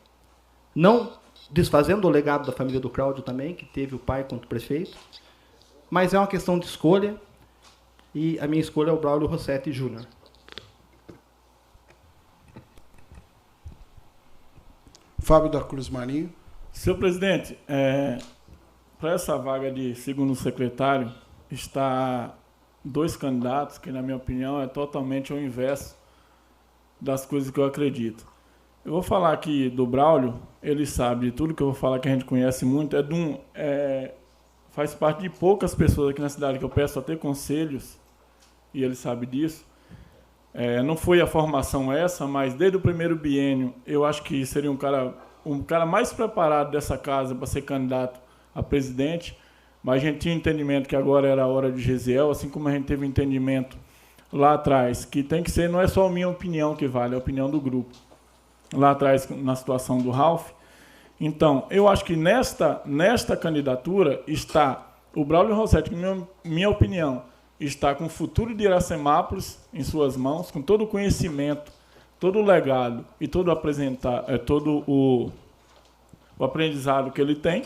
Speaker 5: não desfazendo o legado da família do Cláudio também, que teve o pai quanto prefeito, mas é uma questão de escolha, e a minha escolha é o Braulio Rossetti Júnior.
Speaker 2: Fábio da Cruz Marinho.
Speaker 6: Senhor presidente, para essa vaga de segundo secretário, está 2 candidatos que, na minha opinião, é totalmente o inverso das coisas que eu acredito. Eu vou falar aqui do Braulio, ele sabe de tudo que eu vou falar, que a gente conhece muito, faz parte de poucas pessoas aqui na cidade que eu peço até conselhos, e ele sabe disso. Não foi a formação essa, mas desde o primeiro biênio, eu acho que seria um cara mais preparado dessa casa para ser candidato a presidente, mas a gente tinha entendimento que agora era a hora de Gesiel, assim como a gente teve entendimento lá atrás, que tem que ser, não é só a minha opinião que vale, é a opinião do grupo. Lá atrás, na situação do Ralf. Então, eu acho que nesta candidatura está o Braulio Rossetti, que, minha opinião, está com o futuro de Iracemápolis em suas mãos, com todo o conhecimento, todo o legado e todo o aprendizado que ele tem.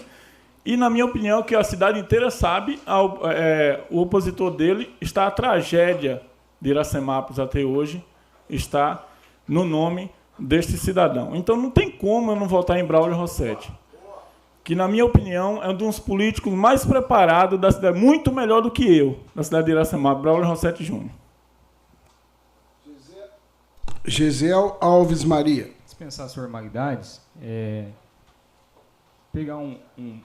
Speaker 6: E, na minha opinião, que a cidade inteira sabe, o opositor dele está a tragédia de Iracemápolis até hoje, está no nome deste cidadão. Então, não tem como eu não votar em Braulio Rossetti, que, na minha opinião, é um dos políticos mais preparados da cidade, muito melhor do que eu, da cidade de Iracemápolis, Braulio Rossetti Júnior.
Speaker 2: Gesiel Alves Maria.
Speaker 8: Dispensar as formalidades, pegar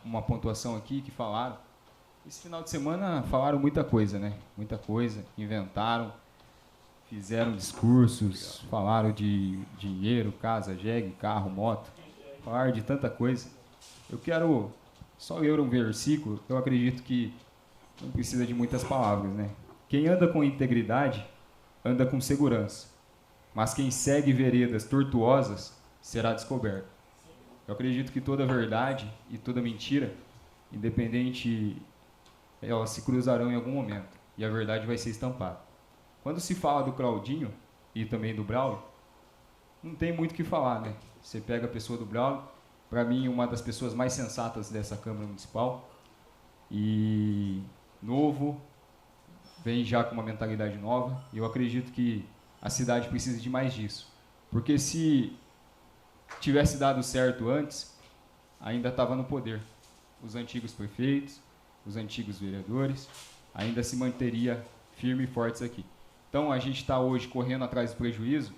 Speaker 8: uma pontuação aqui que falaram. Esse final de semana falaram muita coisa, né? Muita coisa, inventaram, fizeram discursos, falaram de dinheiro, casa, jegue, carro, moto, falaram de tanta coisa. Eu quero só ler um versículo, eu acredito que não precisa de muitas palavras, né? Quem anda com integridade, anda com segurança, mas quem segue veredas tortuosas, será descoberto. Eu acredito que toda verdade e toda mentira, independente, elas se cruzarão em algum momento, e a verdade vai ser estampada. Quando se fala do Claudinho e também do Braulio, não tem muito o que falar, né? Você pega a pessoa do Braulio, para mim, uma das pessoas mais sensatas dessa Câmara Municipal, e novo, vem já com uma mentalidade nova, e eu acredito que a cidade precisa de mais disso. Porque se tivesse dado certo antes, ainda estava no poder. Os antigos prefeitos, os antigos vereadores, ainda se manteria firme e fortes aqui. Então, a gente está hoje correndo atrás do prejuízo,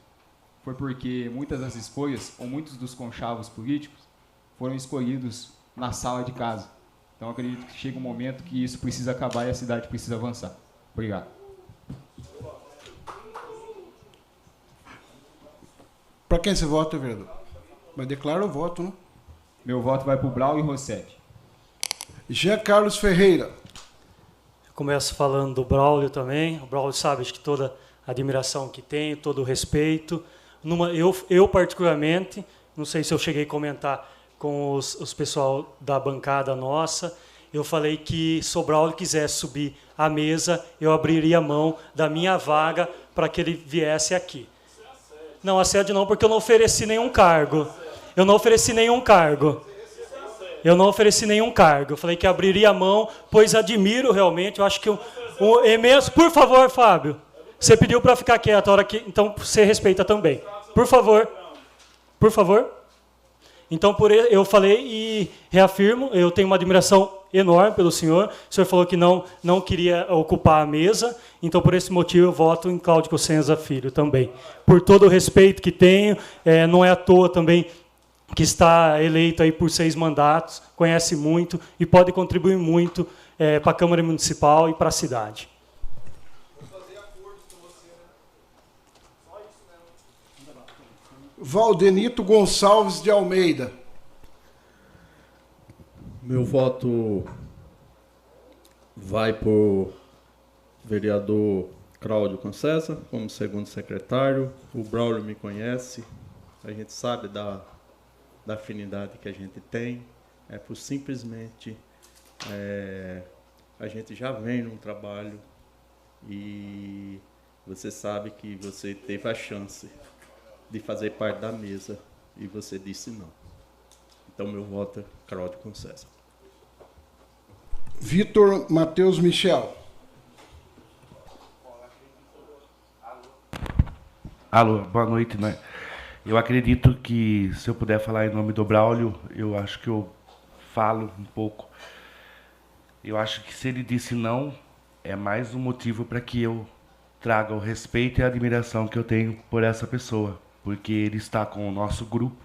Speaker 8: foi porque muitas das escolhas, ou muitos dos conchavos políticos, foram escolhidos na sala de casa. Então, acredito que chega um momento que isso precisa acabar e a cidade precisa avançar. Obrigado.
Speaker 2: Para quem você vota, vereador? Mas declara o voto, né?
Speaker 8: Meu voto vai para o Braulio Rossetti.
Speaker 2: Jean Carlos Ferreira.
Speaker 1: Eu começo falando do Braulio também. O Braulio sabe de que toda a admiração que tenho, todo o respeito. Eu particularmente, não sei se eu cheguei a comentar com os pessoal da bancada nossa, eu falei que se o Braulio quisesse subir à mesa, eu abriria a mão da minha vaga para que ele viesse aqui. Não, assédio não, porque eu não ofereci nenhum cargo. Eu não ofereci nenhum cargo. Eu falei que abriria a mão, pois admiro realmente. Eu acho que imenso. Por favor, Fábio. Você pediu para ficar quieto a hora que. Então você respeita também. Por favor. Por favor. Então, eu falei e reafirmo, eu tenho uma admiração enorme pelo senhor. O senhor falou que não queria ocupar a mesa, então, por esse motivo, eu voto em Cláudio Cossenza Filho também. Por todo o respeito que tenho, não é à toa também que está eleito aí por 6 mandatos, conhece muito e pode contribuir muito para a Câmara Municipal e para a cidade.
Speaker 2: Valdenito Gonçalves de Almeida.
Speaker 9: Meu voto vai para o vereador Cláudio Cossenza como segundo secretário. O Braulio me conhece, a gente sabe da afinidade que a gente tem. Por simplesmente a gente já vem num trabalho e você sabe que você teve a chance de fazer parte da mesa e você disse não. Então, meu voto é Cláudio Cossenza.
Speaker 2: Vitor Matheus Michel.
Speaker 10: Alô, boa noite, né? Eu acredito que, se eu puder falar em nome do Braulio, eu acho que eu falo um pouco. Eu acho que se ele disse não, é mais um motivo para que eu traga o respeito e a admiração que eu tenho por essa pessoa, porque ele está com o nosso grupo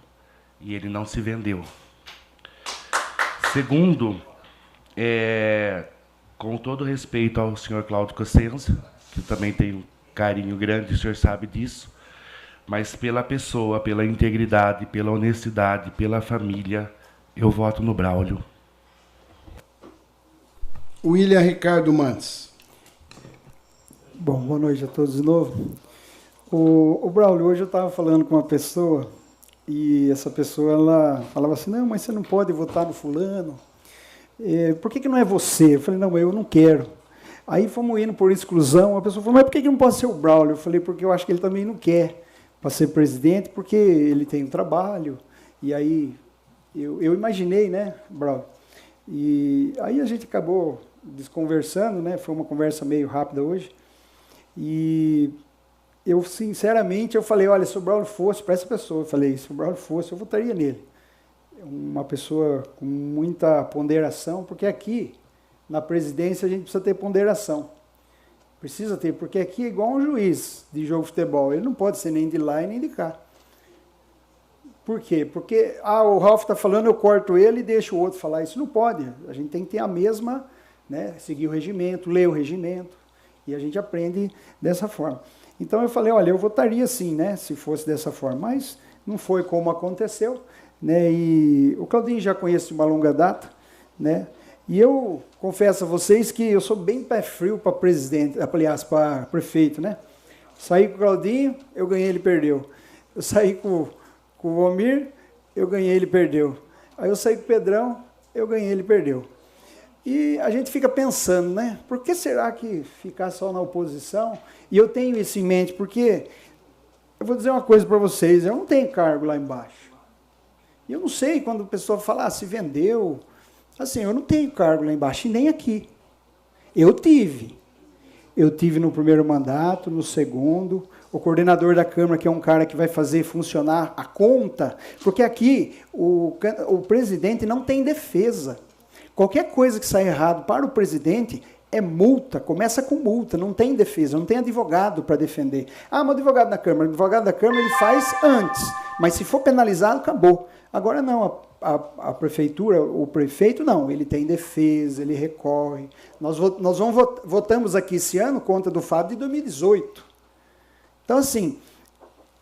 Speaker 10: e ele não se vendeu. Segundo, com todo respeito ao senhor Cláudio Cossenza, que eu também tenho um carinho grande, o senhor sabe disso, mas pela pessoa, pela integridade, pela honestidade, pela família, eu voto no Braulio.
Speaker 2: William Ricardo Mantes.
Speaker 11: Bom, boa noite a todos de novo. O Braulio, hoje eu estava falando com uma pessoa e essa pessoa ela falava assim, não, mas você não pode votar no fulano. Por que não é você? Eu falei, não, eu não quero. Aí fomos indo por exclusão, a pessoa falou, mas por que não pode ser o Braulio? Eu falei, porque eu acho que ele também não quer para ser presidente, porque ele tem um trabalho. E aí eu imaginei, né, Braulio? E aí a gente acabou desconversando, né? Foi uma conversa meio rápida hoje. E eu, sinceramente, eu falei, olha, se o Braulio fosse para essa pessoa, eu falei, se o Braulio fosse, eu votaria nele. Uma pessoa com muita ponderação, porque aqui, na presidência, a gente precisa ter ponderação. Precisa ter, porque aqui é igual um juiz de jogo de futebol, ele não pode ser nem de lá e nem de cá. Por quê? Porque o Ralf está falando, eu corto ele e deixo o outro falar. Isso não pode. A gente tem que ter a mesma, né, seguir o regimento, ler o regimento, e a gente aprende dessa forma. Então eu falei, olha, eu votaria sim, né, se fosse dessa forma, mas não foi como aconteceu, né, e o Claudinho já conhece de uma longa data, né, e eu confesso a vocês que eu sou bem pé frio para presidente, aliás, para prefeito, né. Saí com o Claudinho, eu ganhei, ele perdeu. Eu saí com o Omir, eu ganhei, ele perdeu. Aí eu saí com o Pedrão, eu ganhei, ele perdeu. E a gente fica pensando, né? Por que será que ficar só na oposição? E eu tenho isso em mente, porque eu vou dizer uma coisa para vocês, eu não tenho cargo lá embaixo. E eu não sei quando a pessoa fala, se vendeu. Assim, eu não tenho cargo lá embaixo, e nem aqui. Eu tive. Eu tive no primeiro mandato, no segundo. o coordenador da Câmara, que é um cara que vai fazer funcionar a conta, porque aqui o presidente não tem defesa. Qualquer coisa que sai errado para o presidente é multa, começa com multa, não tem defesa, não tem advogado para defender. Ah, mas o advogado da Câmara ele faz antes, mas se for penalizado, acabou. Agora não, a prefeitura, o prefeito não, ele tem defesa, ele recorre. Nós votamos aqui esse ano conta do Fábio de 2018. Então, assim,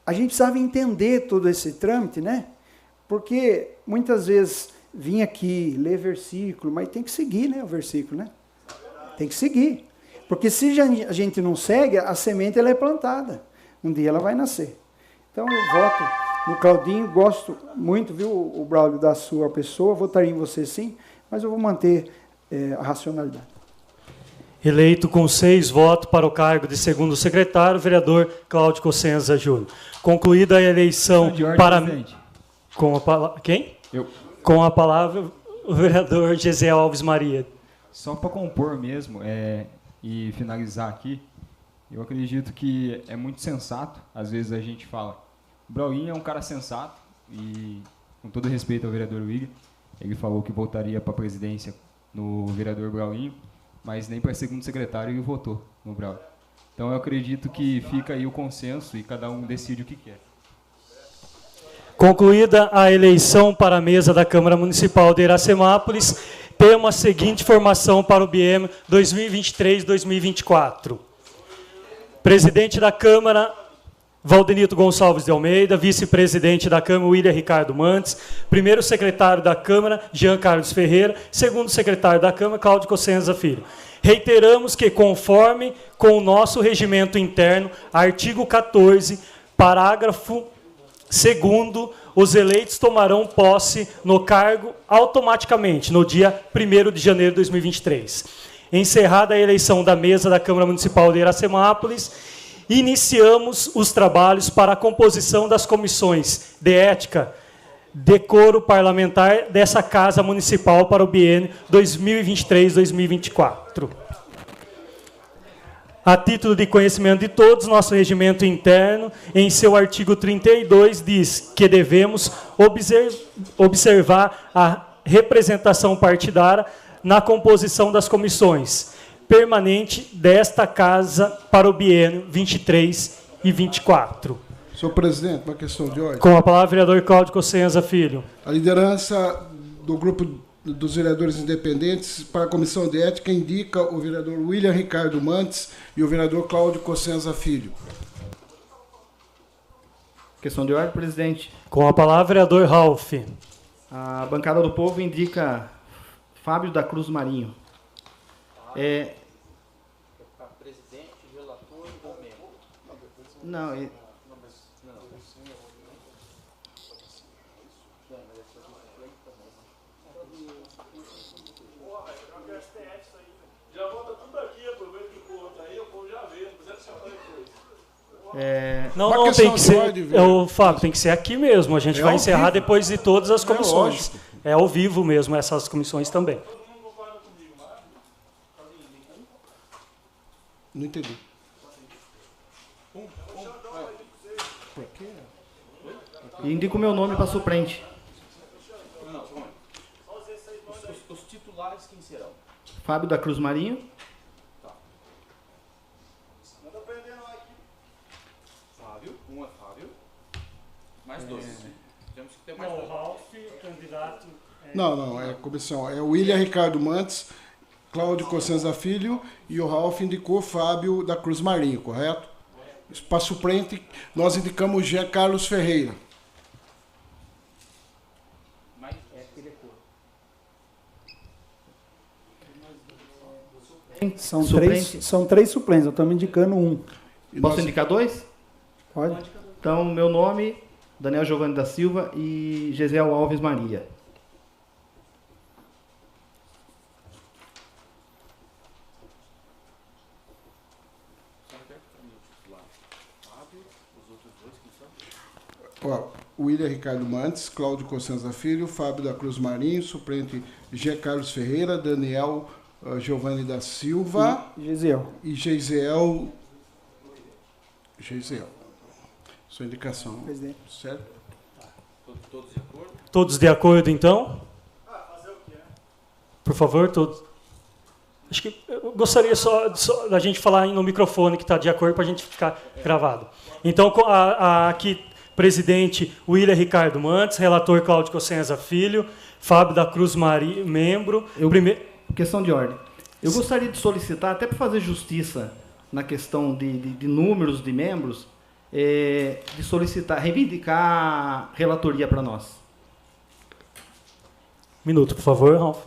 Speaker 11: a gente precisava entender todo esse trâmite, né? Porque muitas vezes vinha aqui, ler versículo, mas tem que seguir, né, o versículo, né? Tem que seguir. Porque se a gente não segue, a semente ela é plantada. Um dia ela vai nascer. Então eu voto no Claudinho, gosto muito, viu, o Braulio, da sua pessoa, votaria em você sim, mas eu vou manter a racionalidade.
Speaker 1: Eleito com 6 votos para o cargo de segundo secretário, o vereador Cláudio Cossenza Júnior. Concluída a eleição para... Com a palavra... Quem?
Speaker 8: Eu.
Speaker 1: Com a palavra, o vereador Gesiel Alves Maria.
Speaker 8: Só para compor mesmo e finalizar aqui, eu acredito que é muito sensato, às vezes a gente fala, o Braulinho é um cara sensato e, com todo respeito ao vereador William, ele falou que votaria para a presidência no vereador Braulinho, mas nem para segundo secretário ele votou no Braulinho. Então eu acredito que fica aí o consenso e cada um decide o que quer.
Speaker 1: Concluída a eleição para a mesa da Câmara Municipal de Iracemápolis, temos a seguinte formação para o biênio 2023-2024. Presidente da Câmara, Valdenito Gonçalves de Almeida. Vice-presidente da Câmara, William Ricardo Mantes. Primeiro secretário da Câmara, Jean Carlos Ferreira. Segundo secretário da Câmara, Cláudio Cossenza Filho. Reiteramos que, conforme com o nosso regimento interno, artigo 14, parágrafo 2º, os eleitos tomarão posse no cargo automaticamente, no dia 1º de janeiro de 2023. Encerrada a eleição da mesa da Câmara Municipal de Iracemápolis, iniciamos os trabalhos para a composição das comissões de ética, decoro parlamentar dessa Casa Municipal para o biênio 2023-2024. A título de conhecimento de todos, nosso regimento interno, em seu artigo 32, diz que devemos observar a representação partidária na composição das comissões permanente desta Casa para o biênio 23 e 24.
Speaker 2: Senhor presidente, uma questão de ordem.
Speaker 1: Com a palavra, vereador Cláudio Cossenza Filho.
Speaker 2: A liderança do grupo dos vereadores independentes para a comissão de ética indica o vereador William Ricardo Mantes e o vereador Cláudio Cossenza Filho.
Speaker 5: Questão de ordem, presidente.
Speaker 1: Com a palavra, vereador Ralph.
Speaker 5: A bancada do povo indica Fábio da Cruz Marinho.
Speaker 12: Presidente, relator ou membro?
Speaker 5: Não,
Speaker 1: Não, tem que ser. Fábio, tem que ser aqui mesmo. A gente vai encerrar vivo. Depois de todas as comissões. É ao vivo mesmo, essas comissões também.
Speaker 2: Não entendi.
Speaker 5: E indico o meu nome para suplente.
Speaker 12: Os titulares quem serão?
Speaker 5: Fábio da Cruz Marinho.
Speaker 12: Fábio, um é Fábio. Mais dois. Temos que ter mais dois.
Speaker 1: O Ralph, candidato.
Speaker 2: Não, é a comissão. É o William Ricardo Mantes, Cláudio Cossenza Filho e o Ralph indicou Fábio da Cruz Marinho, correto? Para suplente, nós indicamos Jean Carlos Ferreira.
Speaker 11: São três suplentes, eu estamos indicando um.
Speaker 5: Posso indicar dois?
Speaker 11: Pode.
Speaker 5: Então, meu nome, Daniel Giovanni da Silva e Gesiel Alves Maria.
Speaker 2: William Ricardo Mantes, Cláudio Cossenza Filho, Fábio da Cruz Marinho, suplente Jean Carlos Ferreira, Daniel Giovanni da Silva
Speaker 11: e Gesiel.
Speaker 2: E Gesiel. Sua indicação.
Speaker 11: Presidente.
Speaker 2: Certo?
Speaker 12: Todos de acordo?
Speaker 1: Todos de acordo, então? Por favor, todos. Acho que eu gostaria só da gente falar no microfone que está de acordo para a gente ficar gravado. Então, aqui, presidente William Ricardo Mantes, relator Cláudio Cossenza Filho, Fábio da Cruz Maria, membro.
Speaker 5: Questão de ordem. Eu gostaria de solicitar, até para fazer justiça na questão de números de membros, de solicitar, reivindicar relatoria para nós.
Speaker 1: Minuto, por favor, Ralf.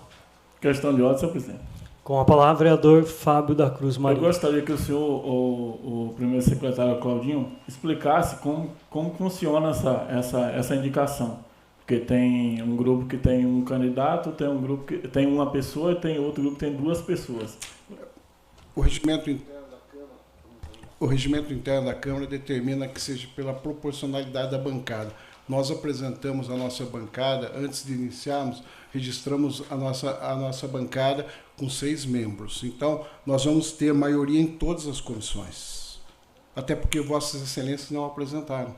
Speaker 6: Questão de ordem, senhor presidente.
Speaker 1: Com a palavra, vereador Fábio da Cruz Maria.
Speaker 6: Eu gostaria que o senhor, o primeiro secretário Claudinho, explicasse como funciona essa indicação. Porque tem um grupo que tem um candidato, tem um grupo que tem uma pessoa e tem outro grupo que tem 2 pessoas.
Speaker 2: O regimento interno da Câmara determina que seja pela proporcionalidade da bancada. Nós apresentamos a nossa bancada, antes de iniciarmos, registramos a nossa bancada com 6 membros. Então, nós vamos ter maioria em todas as comissões. Até porque Vossas Excelências não apresentaram.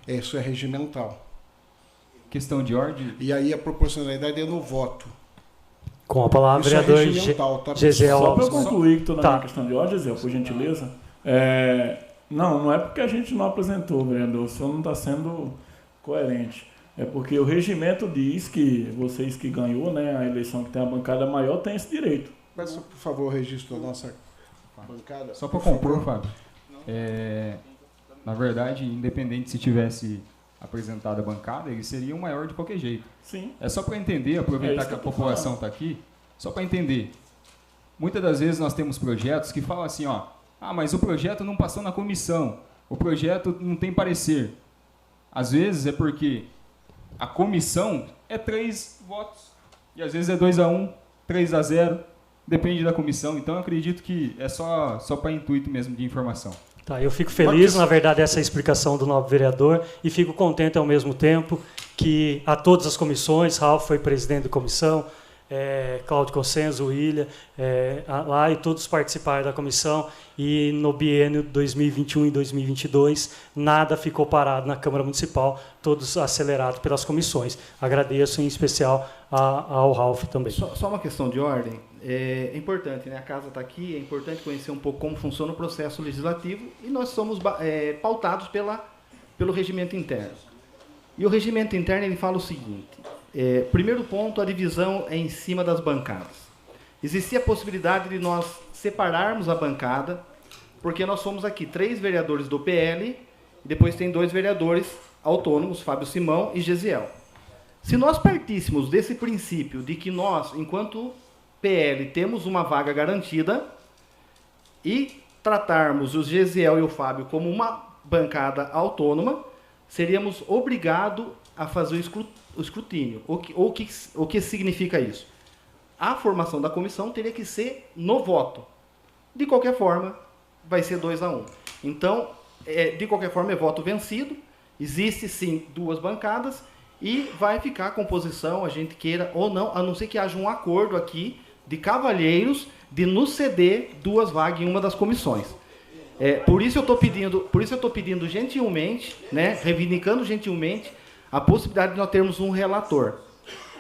Speaker 2: Isso é regimental.
Speaker 8: Questão de ordem.
Speaker 2: E aí a proporcionalidade é no voto.
Speaker 1: Com a palavra, vereador Gesiel.
Speaker 6: Só para eu concluir que estou na minha questão de ordem, Gesiel, por gentileza. Não é porque a gente não apresentou, vereador. O senhor não está sendo coerente. É porque o regimento diz que vocês que ganhou, né, a eleição que tem a bancada maior, tem esse direito.
Speaker 2: Peça, por favor, o registro da nossa bancada.
Speaker 8: Só para compor, Fábio. Na verdade, independente se tivesse apresentado a bancada, ele seria o maior de qualquer jeito.
Speaker 6: Sim.
Speaker 8: É só para entender, aproveitar que a população está aqui, só para entender. Muitas das vezes nós temos projetos que falam assim, mas o projeto não passou na comissão, o projeto não tem parecer. Às vezes é porque a comissão é 3 votos, e às vezes é 2-1, 3-0, depende da comissão. Então eu acredito que é só para intuito mesmo de informação.
Speaker 1: Tá, eu fico feliz, na verdade, essa explicação do novo vereador, e fico contente ao mesmo tempo que a todas as comissões, Ralf foi presidente da comissão, Cláudio Cossenza, William, lá e todos participaram da comissão, e no biênio 2021 e 2022 nada ficou parado na Câmara Municipal, todos acelerados pelas comissões. Agradeço em especial ao Ralf também.
Speaker 5: Só uma questão de ordem. É importante, né? A casa está aqui, é importante conhecer um pouco como funciona o processo legislativo, e nós somos pautados pelo regimento interno. E o regimento interno ele fala o seguinte: primeiro ponto, a divisão é em cima das bancadas. Existia a possibilidade de nós separarmos a bancada, porque nós somos aqui 3 vereadores do PL, e depois tem 2 vereadores autônomos, Fábio Simão e Gesiel. Se nós partíssemos desse princípio de que nós, enquanto PL, temos uma vaga garantida, e tratarmos o Gesiel e o Fábio como uma bancada autônoma, seríamos obrigados a fazer o escrutínio. O que significa isso? A formação da comissão teria que ser no voto. De qualquer forma, vai ser 2-1. Então, de qualquer forma, é voto vencido. Existe, sim, 2 bancadas e vai ficar a composição, a gente queira ou não, a não ser que haja um acordo aqui de cavalheiros de nos ceder 2 vagas em uma das comissões. Por isso eu estou pedindo gentilmente, né, reivindicando gentilmente, a possibilidade de nós termos um relator.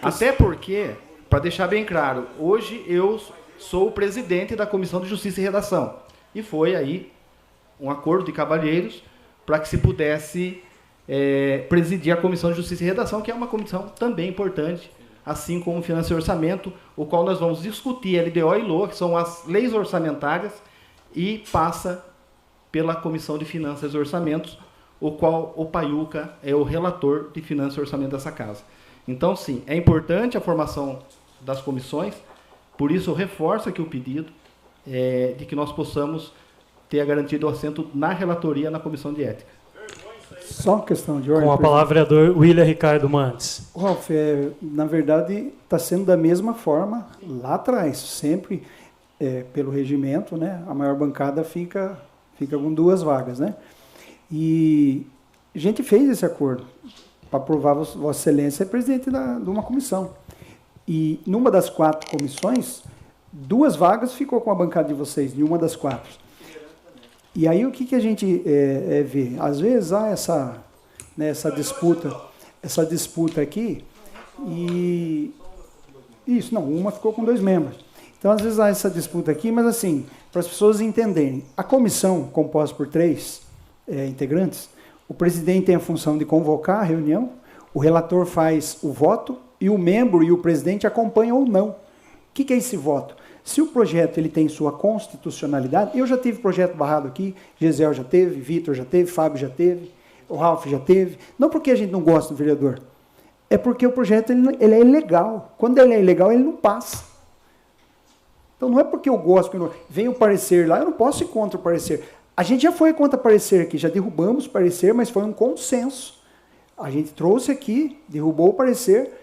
Speaker 5: Até porque, para deixar bem claro, hoje eu sou o presidente da Comissão de Justiça e Redação. E foi aí um acordo de cavalheiros para que se pudesse presidir a Comissão de Justiça e Redação, que é uma comissão também importante, assim como Finanças e Orçamento, o qual nós vamos discutir LDO e LOA, que são as leis orçamentárias, e passa pela Comissão de Finanças e Orçamentos, o qual o Paiuca é o relator de Finanças e Orçamento dessa casa. Então, sim, é importante a formação das comissões, por isso eu reforço aqui o pedido de que nós possamos ter a garantia do assento na relatoria na Comissão de Ética.
Speaker 11: Só uma questão de ordem.
Speaker 1: Com a palavra, vereador William Ricardo Mantes.
Speaker 11: Ralf, na verdade, está sendo da mesma forma lá atrás, sempre pelo regimento, né? A maior bancada fica com 2 vagas, né? E a gente fez esse acordo para aprovar Vossa Excelência é presidente de uma comissão. E numa das 4 comissões, 2 vagas ficou com a bancada de vocês, em uma das 4. E aí o que a gente vê? Às vezes há essa disputa aqui, e isso, não, uma ficou com 2 membros. Então, às vezes há essa disputa aqui, mas assim, para as pessoas entenderem, a comissão, composta por 3 integrantes, o presidente tem a função de convocar a reunião, o relator faz o voto, e o membro e o presidente acompanham ou não. O que é esse voto? Se o projeto ele tem sua constitucionalidade, eu já tive projeto barrado aqui, Gesiel já teve, Vitor já teve, Fábio já teve, o Ralf já teve, não porque a gente não gosta do vereador, é porque o projeto ele é ilegal. Quando ele é ilegal, ele não passa. Então não é porque eu gosto, que vem o parecer lá, eu não posso ir contra o parecer. A gente já foi contra o parecer aqui, já derrubamos o parecer, mas foi um consenso. A gente trouxe aqui, derrubou o parecer,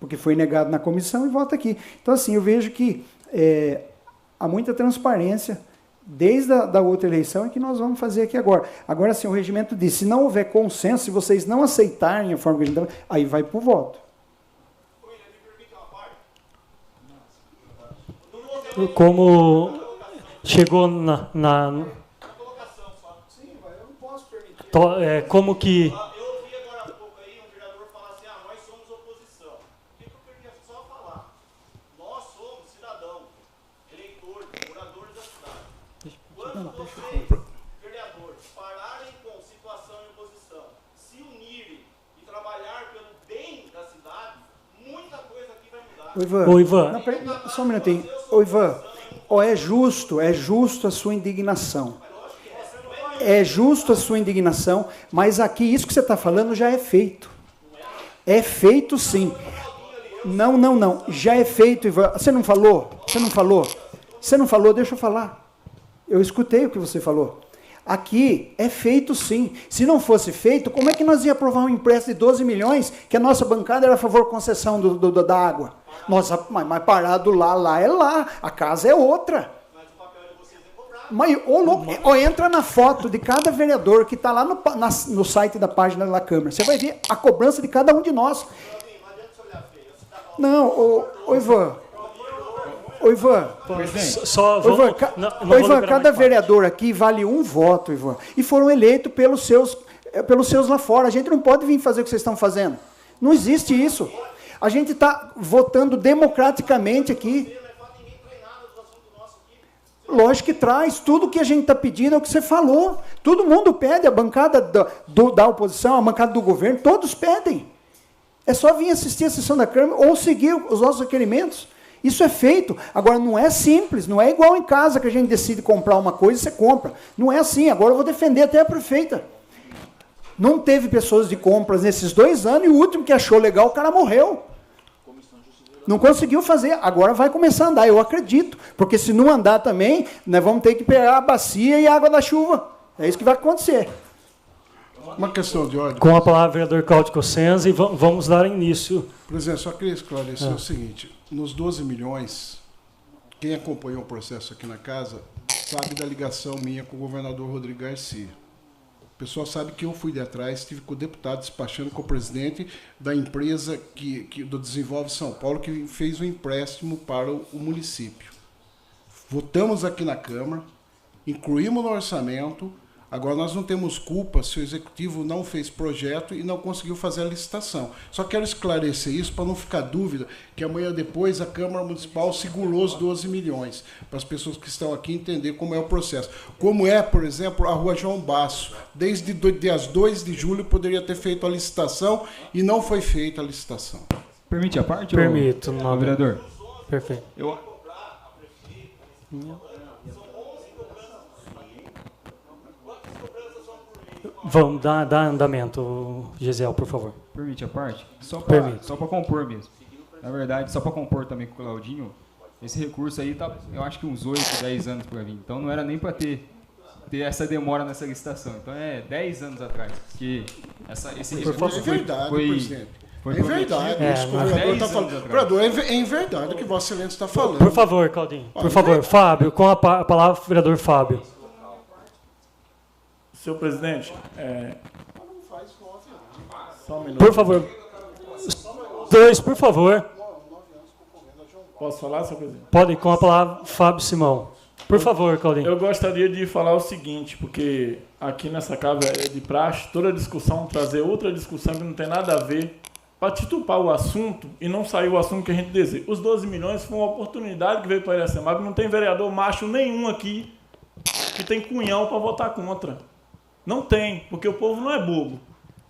Speaker 11: porque foi negado na comissão e volta aqui. Então assim, eu vejo que há muita transparência, desde a outra eleição, e que nós vamos fazer aqui agora. Agora, assim, o regimento diz, se não houver consenso, se vocês não aceitarem a forma que a gente está, aí vai para o voto.
Speaker 1: Como chegou na como que...
Speaker 13: Vereadores pararem com situação e oposição, se unirem e trabalhar pelo bem da cidade, muita coisa aqui vai mudar.
Speaker 11: Ô, Ivan, não, só um minutinho. Ô, Ivan, é justo a sua indignação. É justo a sua indignação, mas aqui isso que você está falando já é feito. É feito sim. Não. Já é feito, Ivan. Você não falou? Você não falou, deixa eu falar. Eu escutei o que você falou. Aqui é feito sim. Se não fosse feito, como é que nós ia aprovar um empréstimo de 12 milhões, que a nossa bancada era a favor da concessão da água? Nossa, mas parado lá é lá. A casa é outra. Mas, entra na foto de cada vereador que está lá no site da página da Câmara. Você vai ver a cobrança de cada um de nós. Não, Ivan... Ivan, cada vereador aqui vale um voto, Ivan. E foram eleitos pelos seus lá fora. A gente não pode vir fazer o que vocês estão fazendo. Não existe isso. A gente está votando democraticamente aqui. Lógico que traz. Tudo que a gente está pedindo é o que você falou. Todo mundo pede. A bancada da oposição, a bancada do governo, todos pedem. É só vir assistir a sessão da Câmara ou seguir os nossos requerimentos. Isso é feito. Agora, não é simples, não é igual em casa que a gente decide comprar uma coisa e você compra. Não é assim. Agora eu vou defender até a prefeita. Não teve pessoas de compras nesses 2 anos e o último que achou legal, o cara morreu. Não conseguiu fazer. Agora vai começar a andar, eu acredito. Porque se não andar também, nós vamos ter que pegar a bacia e a água da chuva. É isso que vai acontecer.
Speaker 2: Uma questão de ordem.
Speaker 1: Com a palavra, vereador Cláudio Cossenza, e vamos dar início.
Speaker 2: Presidente, só queria esclarecer o seguinte. Nos 12 milhões, quem acompanhou o processo aqui na casa sabe da ligação minha com o governador Rodrigo Garcia. O pessoal sabe que eu fui de atrás, estive com o deputado despachando com o presidente da empresa do Desenvolve São Paulo, que fez o empréstimo para o município. Votamos aqui na Câmara, incluímos no orçamento. Agora, nós não temos culpa se o executivo não fez projeto e não conseguiu fazer a licitação. Só quero esclarecer isso para não ficar dúvida que amanhã depois a Câmara Municipal segurou os 12 milhões, para as pessoas que estão aqui entender como é o processo. Como é, por exemplo, a Rua João Basso. Desde dias 2 de julho poderia ter feito a licitação e não foi feita a licitação.
Speaker 8: Permite a parte?
Speaker 1: Permito,
Speaker 8: não, vereador.
Speaker 1: Perfeito. Vamos dar andamento, Gesiel, por favor.
Speaker 8: Permite a parte? Só para compor mesmo. Na verdade, só para compor também com o Claudinho, esse recurso aí tá, eu acho que uns 8, 10 anos para vir. Então não era nem para ter essa demora nessa licitação. Então é 10 anos atrás que esse recurso
Speaker 2: é verdade, presidente.
Speaker 8: Foi
Speaker 2: é verdade, isso que o vereador está falando. Vereador, é em verdade o que Vossa Excelência está falando.
Speaker 1: Por favor, Claudinho. Por favor, Fábio, com a palavra, vereador Fábio.
Speaker 6: Senhor presidente, só um minuto.
Speaker 1: Por favor. 2, por favor.
Speaker 6: Posso falar, senhor presidente?
Speaker 1: Pode, com a palavra, Fábio Simão. Por favor, Claudinho.
Speaker 6: Eu gostaria de falar o seguinte, porque aqui nessa casa é de praxe, toda discussão trazer outra discussão que não tem nada a ver, para titupar o assunto e não sair o assunto que a gente deseja. Os 12 milhões foi uma oportunidade que veio para a Iracemab, não tem vereador macho nenhum aqui que tem cunhão para votar contra. Não tem, porque o povo não é bobo.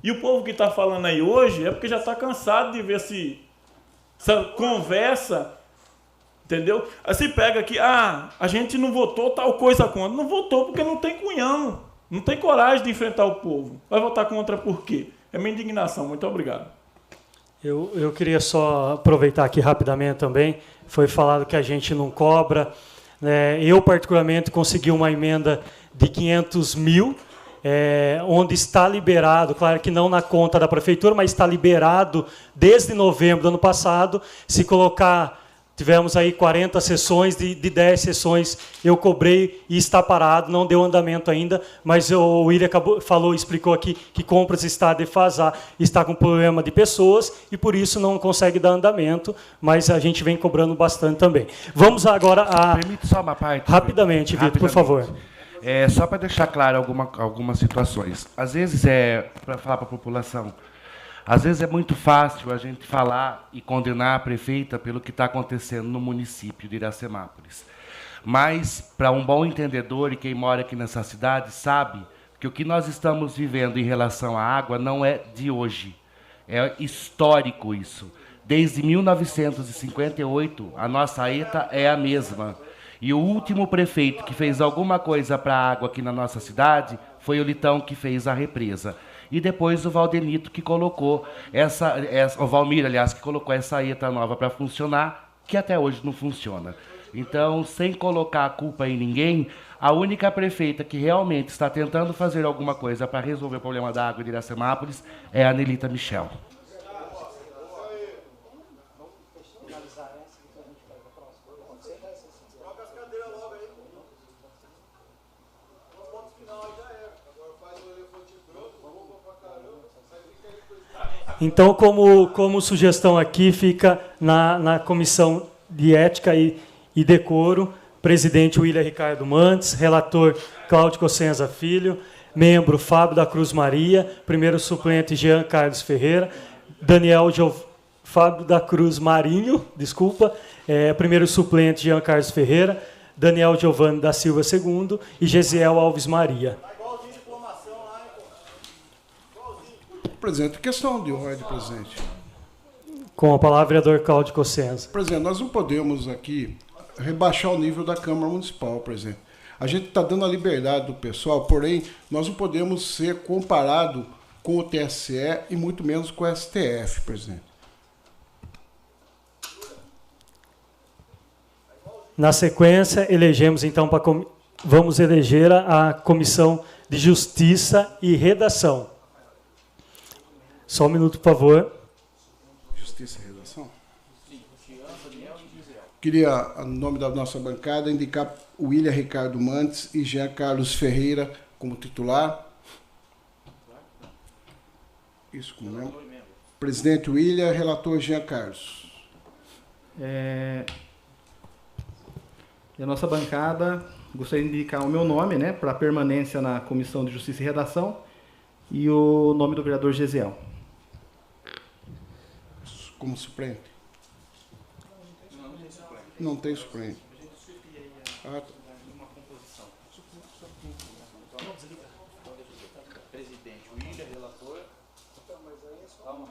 Speaker 6: E o povo que está falando aí hoje é porque já está cansado de ver essa conversa, entendeu? Aí se pega aqui, a gente não votou tal coisa contra. Não votou porque não tem cunhão, não tem coragem de enfrentar o povo. Vai votar contra por quê? É minha indignação. Muito obrigado.
Speaker 1: Eu queria só aproveitar aqui rapidamente também. Foi falado que a gente não cobra. Eu, particularmente, consegui uma emenda de 500 mil, onde está liberado, claro que não na conta da prefeitura, mas está liberado desde novembro do ano passado. Se colocar, tivemos aí 40 sessões, de 10 sessões eu cobrei e está parado, não deu andamento ainda, mas o William explicou aqui que compras está a defasar, está com problema de pessoas e por isso não consegue dar andamento, mas a gente vem cobrando bastante também. Vamos agora a...
Speaker 10: Permite só uma parte?
Speaker 1: Rapidamente, Vitor, por favor.
Speaker 10: Só para deixar claro algumas situações. Às vezes, para falar para a população, às vezes é muito fácil a gente falar e condenar a prefeita pelo que está acontecendo no município de Iracemápolis. Mas, para um bom entendedor e quem mora aqui nessa cidade, sabe que o que nós estamos vivendo em relação à água não é de hoje. É histórico isso. Desde 1958, a nossa ETA é a mesma. E o último prefeito que fez alguma coisa para a água aqui na nossa cidade foi o Litão, que fez a represa. E depois o Valdenito, que colocou o Valmir, aliás, que colocou essa ETA nova para funcionar, que até hoje não funciona. Então, sem colocar a culpa em ninguém, a única prefeita que realmente está tentando fazer alguma coisa para resolver o problema da água de Iracemápolis é a Nelita Michel.
Speaker 1: Então, como sugestão aqui, fica na Comissão de Ética e Decoro, presidente William Ricardo Mantes, relator Cláudio Cossenza Filho, membro Fábio da Cruz Maria, primeiro suplente Jean Carlos Ferreira, Fábio da Cruz Marinho, primeiro suplente Jean Carlos Ferreira, Daniel Giovanni da Silva II e Gesiel Alves Maria.
Speaker 2: Presidente, questão de ordem, presidente.
Speaker 1: Com a palavra, vereador Cláudio Cossenza.
Speaker 2: Presidente, nós não podemos aqui rebaixar o nível da Câmara Municipal, presidente. A gente está dando a liberdade do pessoal, porém, nós não podemos ser comparado com o TSE e muito menos com o STF, presidente.
Speaker 1: Na sequência, vamos eleger a Comissão de Justiça e Redação. Só um minuto, por favor.
Speaker 2: Justiça e Redação? Queria, em nome da nossa bancada, indicar o William Ricardo Mantes e Jean Carlos Ferreira como titular. Isso, como membro. Presidente William, relator Jean Carlos.
Speaker 5: E a nossa bancada, gostaria de indicar o meu nome, para permanência na Comissão de Justiça e Redação, e o nome do vereador Gesiel.
Speaker 2: Como suplente? Não tem suplente. Ah, tá.
Speaker 12: Presidente, William, relator. Calma.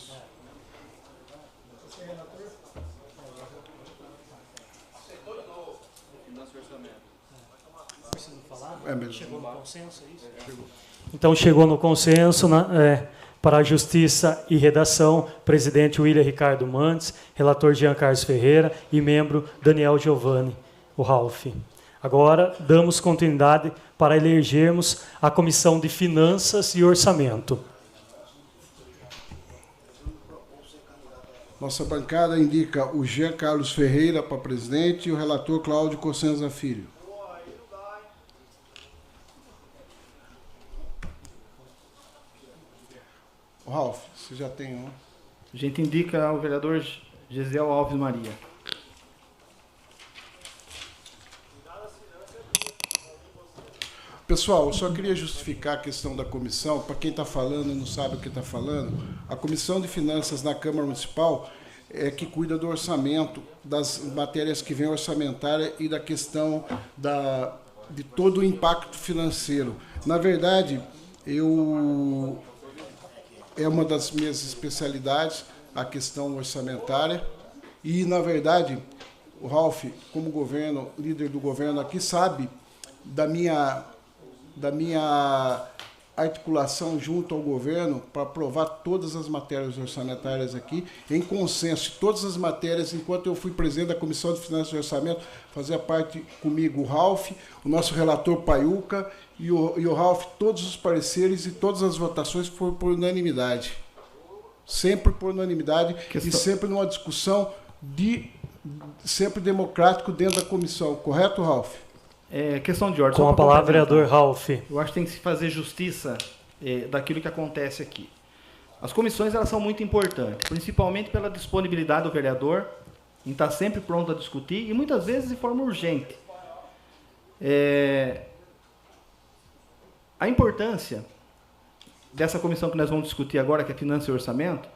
Speaker 2: Isso.
Speaker 12: Aceitou de novo o finanças e orçamento.
Speaker 2: É mesmo.
Speaker 1: Chegou no consenso, é isso?
Speaker 2: Chegou.
Speaker 1: Então, chegou no consenso para a Justiça e Redação, presidente William Ricardo Mantes, relator Jean Carlos Ferreira e membro Daniel Giovanni, o Ralph. Agora, damos continuidade para elegermos a Comissão de Finanças e Orçamento.
Speaker 2: Nossa bancada indica o Jean Carlos Ferreira para presidente e o relator Cláudio Cossenza Filho. Ralph, você já tem um.
Speaker 5: A gente indica o vereador Gesiel Alves Maria.
Speaker 2: Pessoal, eu só queria justificar a questão da comissão. Para quem está falando e não sabe o que está falando, a Comissão de Finanças na Câmara Municipal é que cuida do orçamento, das matérias que vêm orçamentária e da questão de todo o impacto financeiro. Na verdade, é uma das minhas especialidades, a questão orçamentária. E, na verdade, o Ralph, como governo, líder do governo aqui, sabe da minha articulação junto ao governo para aprovar todas as matérias orçamentárias aqui, em consenso. Todas as matérias, enquanto eu fui presidente da Comissão de Finanças e Orçamento, fazia parte comigo o Ralph, o nosso relator Paiuca e o Ralph, todos os pareceres e todas as votações foram por unanimidade. Sempre por unanimidade e sempre numa discussão sempre democrático dentro da comissão. Correto, Ralph?
Speaker 5: Questão de ordem.
Speaker 1: Com a palavra, vereador Ralph.
Speaker 5: Eu acho que tem que se fazer justiça daquilo que acontece aqui. As comissões elas são muito importantes, principalmente pela disponibilidade do vereador em estar sempre pronto a discutir e muitas vezes de forma urgente. A importância dessa comissão que nós vamos discutir agora, que é Finanças e Orçamento,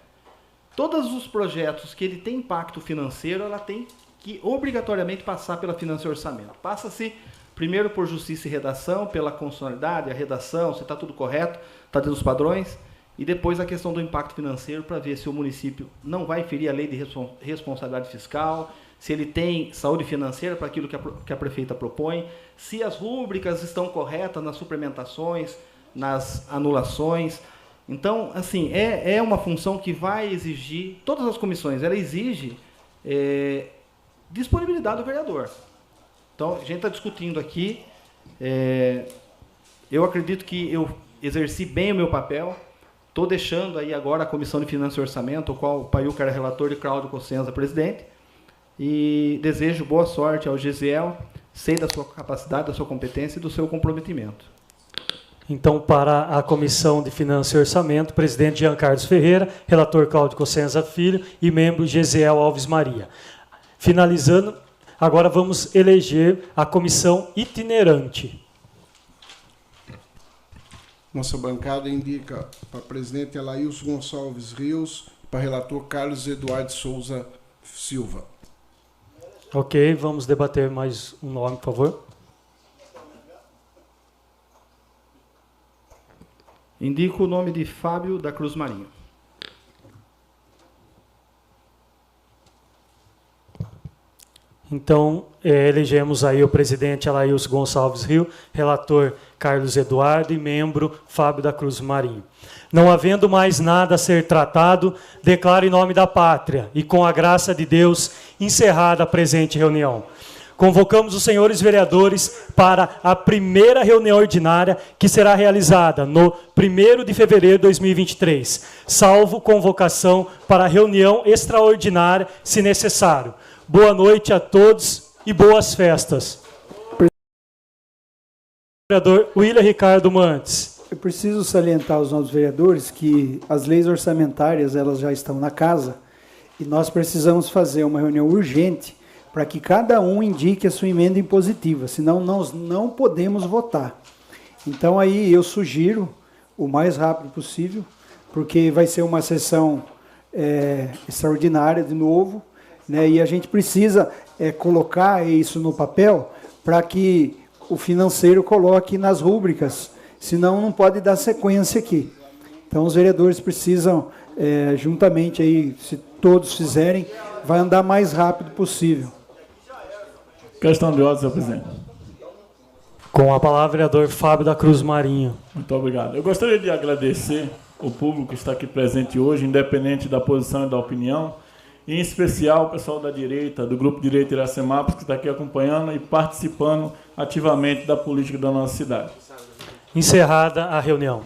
Speaker 5: todos os projetos que ele tem impacto financeiro, ela tem que obrigatoriamente passar pela Finanças e Orçamento. Passa-se primeiro por Justiça e Redação, pela constitucionalidade, a redação, se está tudo correto, está dentro dos padrões, e depois a questão do impacto financeiro para ver se o município não vai ferir a lei de responsabilidade fiscal, se ele tem saúde financeira para aquilo que a prefeita propõe, se as rúbricas estão corretas nas suplementações, nas anulações. Então, assim, é uma função que vai exigir, todas as comissões, ela exige disponibilidade do vereador. Então, a gente está discutindo aqui, eu acredito que eu exerci bem o meu papel, estou deixando aí agora a Comissão de Finanças e Orçamento, o qual o Paiuca era relator e Cláudio Cossenza presidente, e desejo boa sorte ao Gesiel, sei da sua capacidade, da sua competência e do seu comprometimento.
Speaker 1: Então, para a Comissão de Finanças e Orçamento, presidente Jean Carlos Ferreira, relator Cláudio Cossenza Filho e membro Gesiel Alves Maria. Finalizando, agora vamos eleger a comissão itinerante.
Speaker 2: Nossa bancada indica para presidente Elailson Gonçalves Rios, para relator Carlos Eduardo Souza Silva.
Speaker 1: Ok, vamos debater mais um nome, por favor.
Speaker 5: Indico o nome de Fábio da Cruz Marinho.
Speaker 1: Então, elegemos aí o presidente Elailson Gonçalves Rio, relator Carlos Eduardo e membro Fábio da Cruz Marinho. Não havendo mais nada a ser tratado, declaro em nome da pátria e com a graça de Deus encerrada a presente reunião. Convocamos os senhores vereadores para a primeira reunião ordinária que será realizada no 1º de fevereiro de 2023, salvo convocação para a reunião extraordinária, se necessário. Boa noite a todos e boas festas. Vereador William Ricardo Mantes.
Speaker 11: Eu preciso salientar aos novos vereadores que as leis orçamentárias elas já estão na casa e nós precisamos fazer uma reunião urgente para que cada um indique a sua emenda impositiva, senão nós não podemos votar. Então aí eu sugiro o mais rápido possível, porque vai ser uma sessão extraordinária de novo, né, e a gente precisa colocar isso no papel para que o financeiro coloque nas rúbricas, senão não pode dar sequência aqui. Então os vereadores precisam juntamente aí, se todos fizerem, vai andar mais rápido possível.
Speaker 6: Questão de ordem, senhor presidente.
Speaker 1: Com a palavra, vereador Fábio da Cruz Marinho.
Speaker 6: Muito obrigado. Eu gostaria de agradecer o público que está aqui presente hoje, independente da posição e da opinião, e em especial o pessoal da direita, do Grupo Direita Iracemápolis, que está aqui acompanhando e participando ativamente da política da nossa cidade.
Speaker 1: Encerrada a reunião.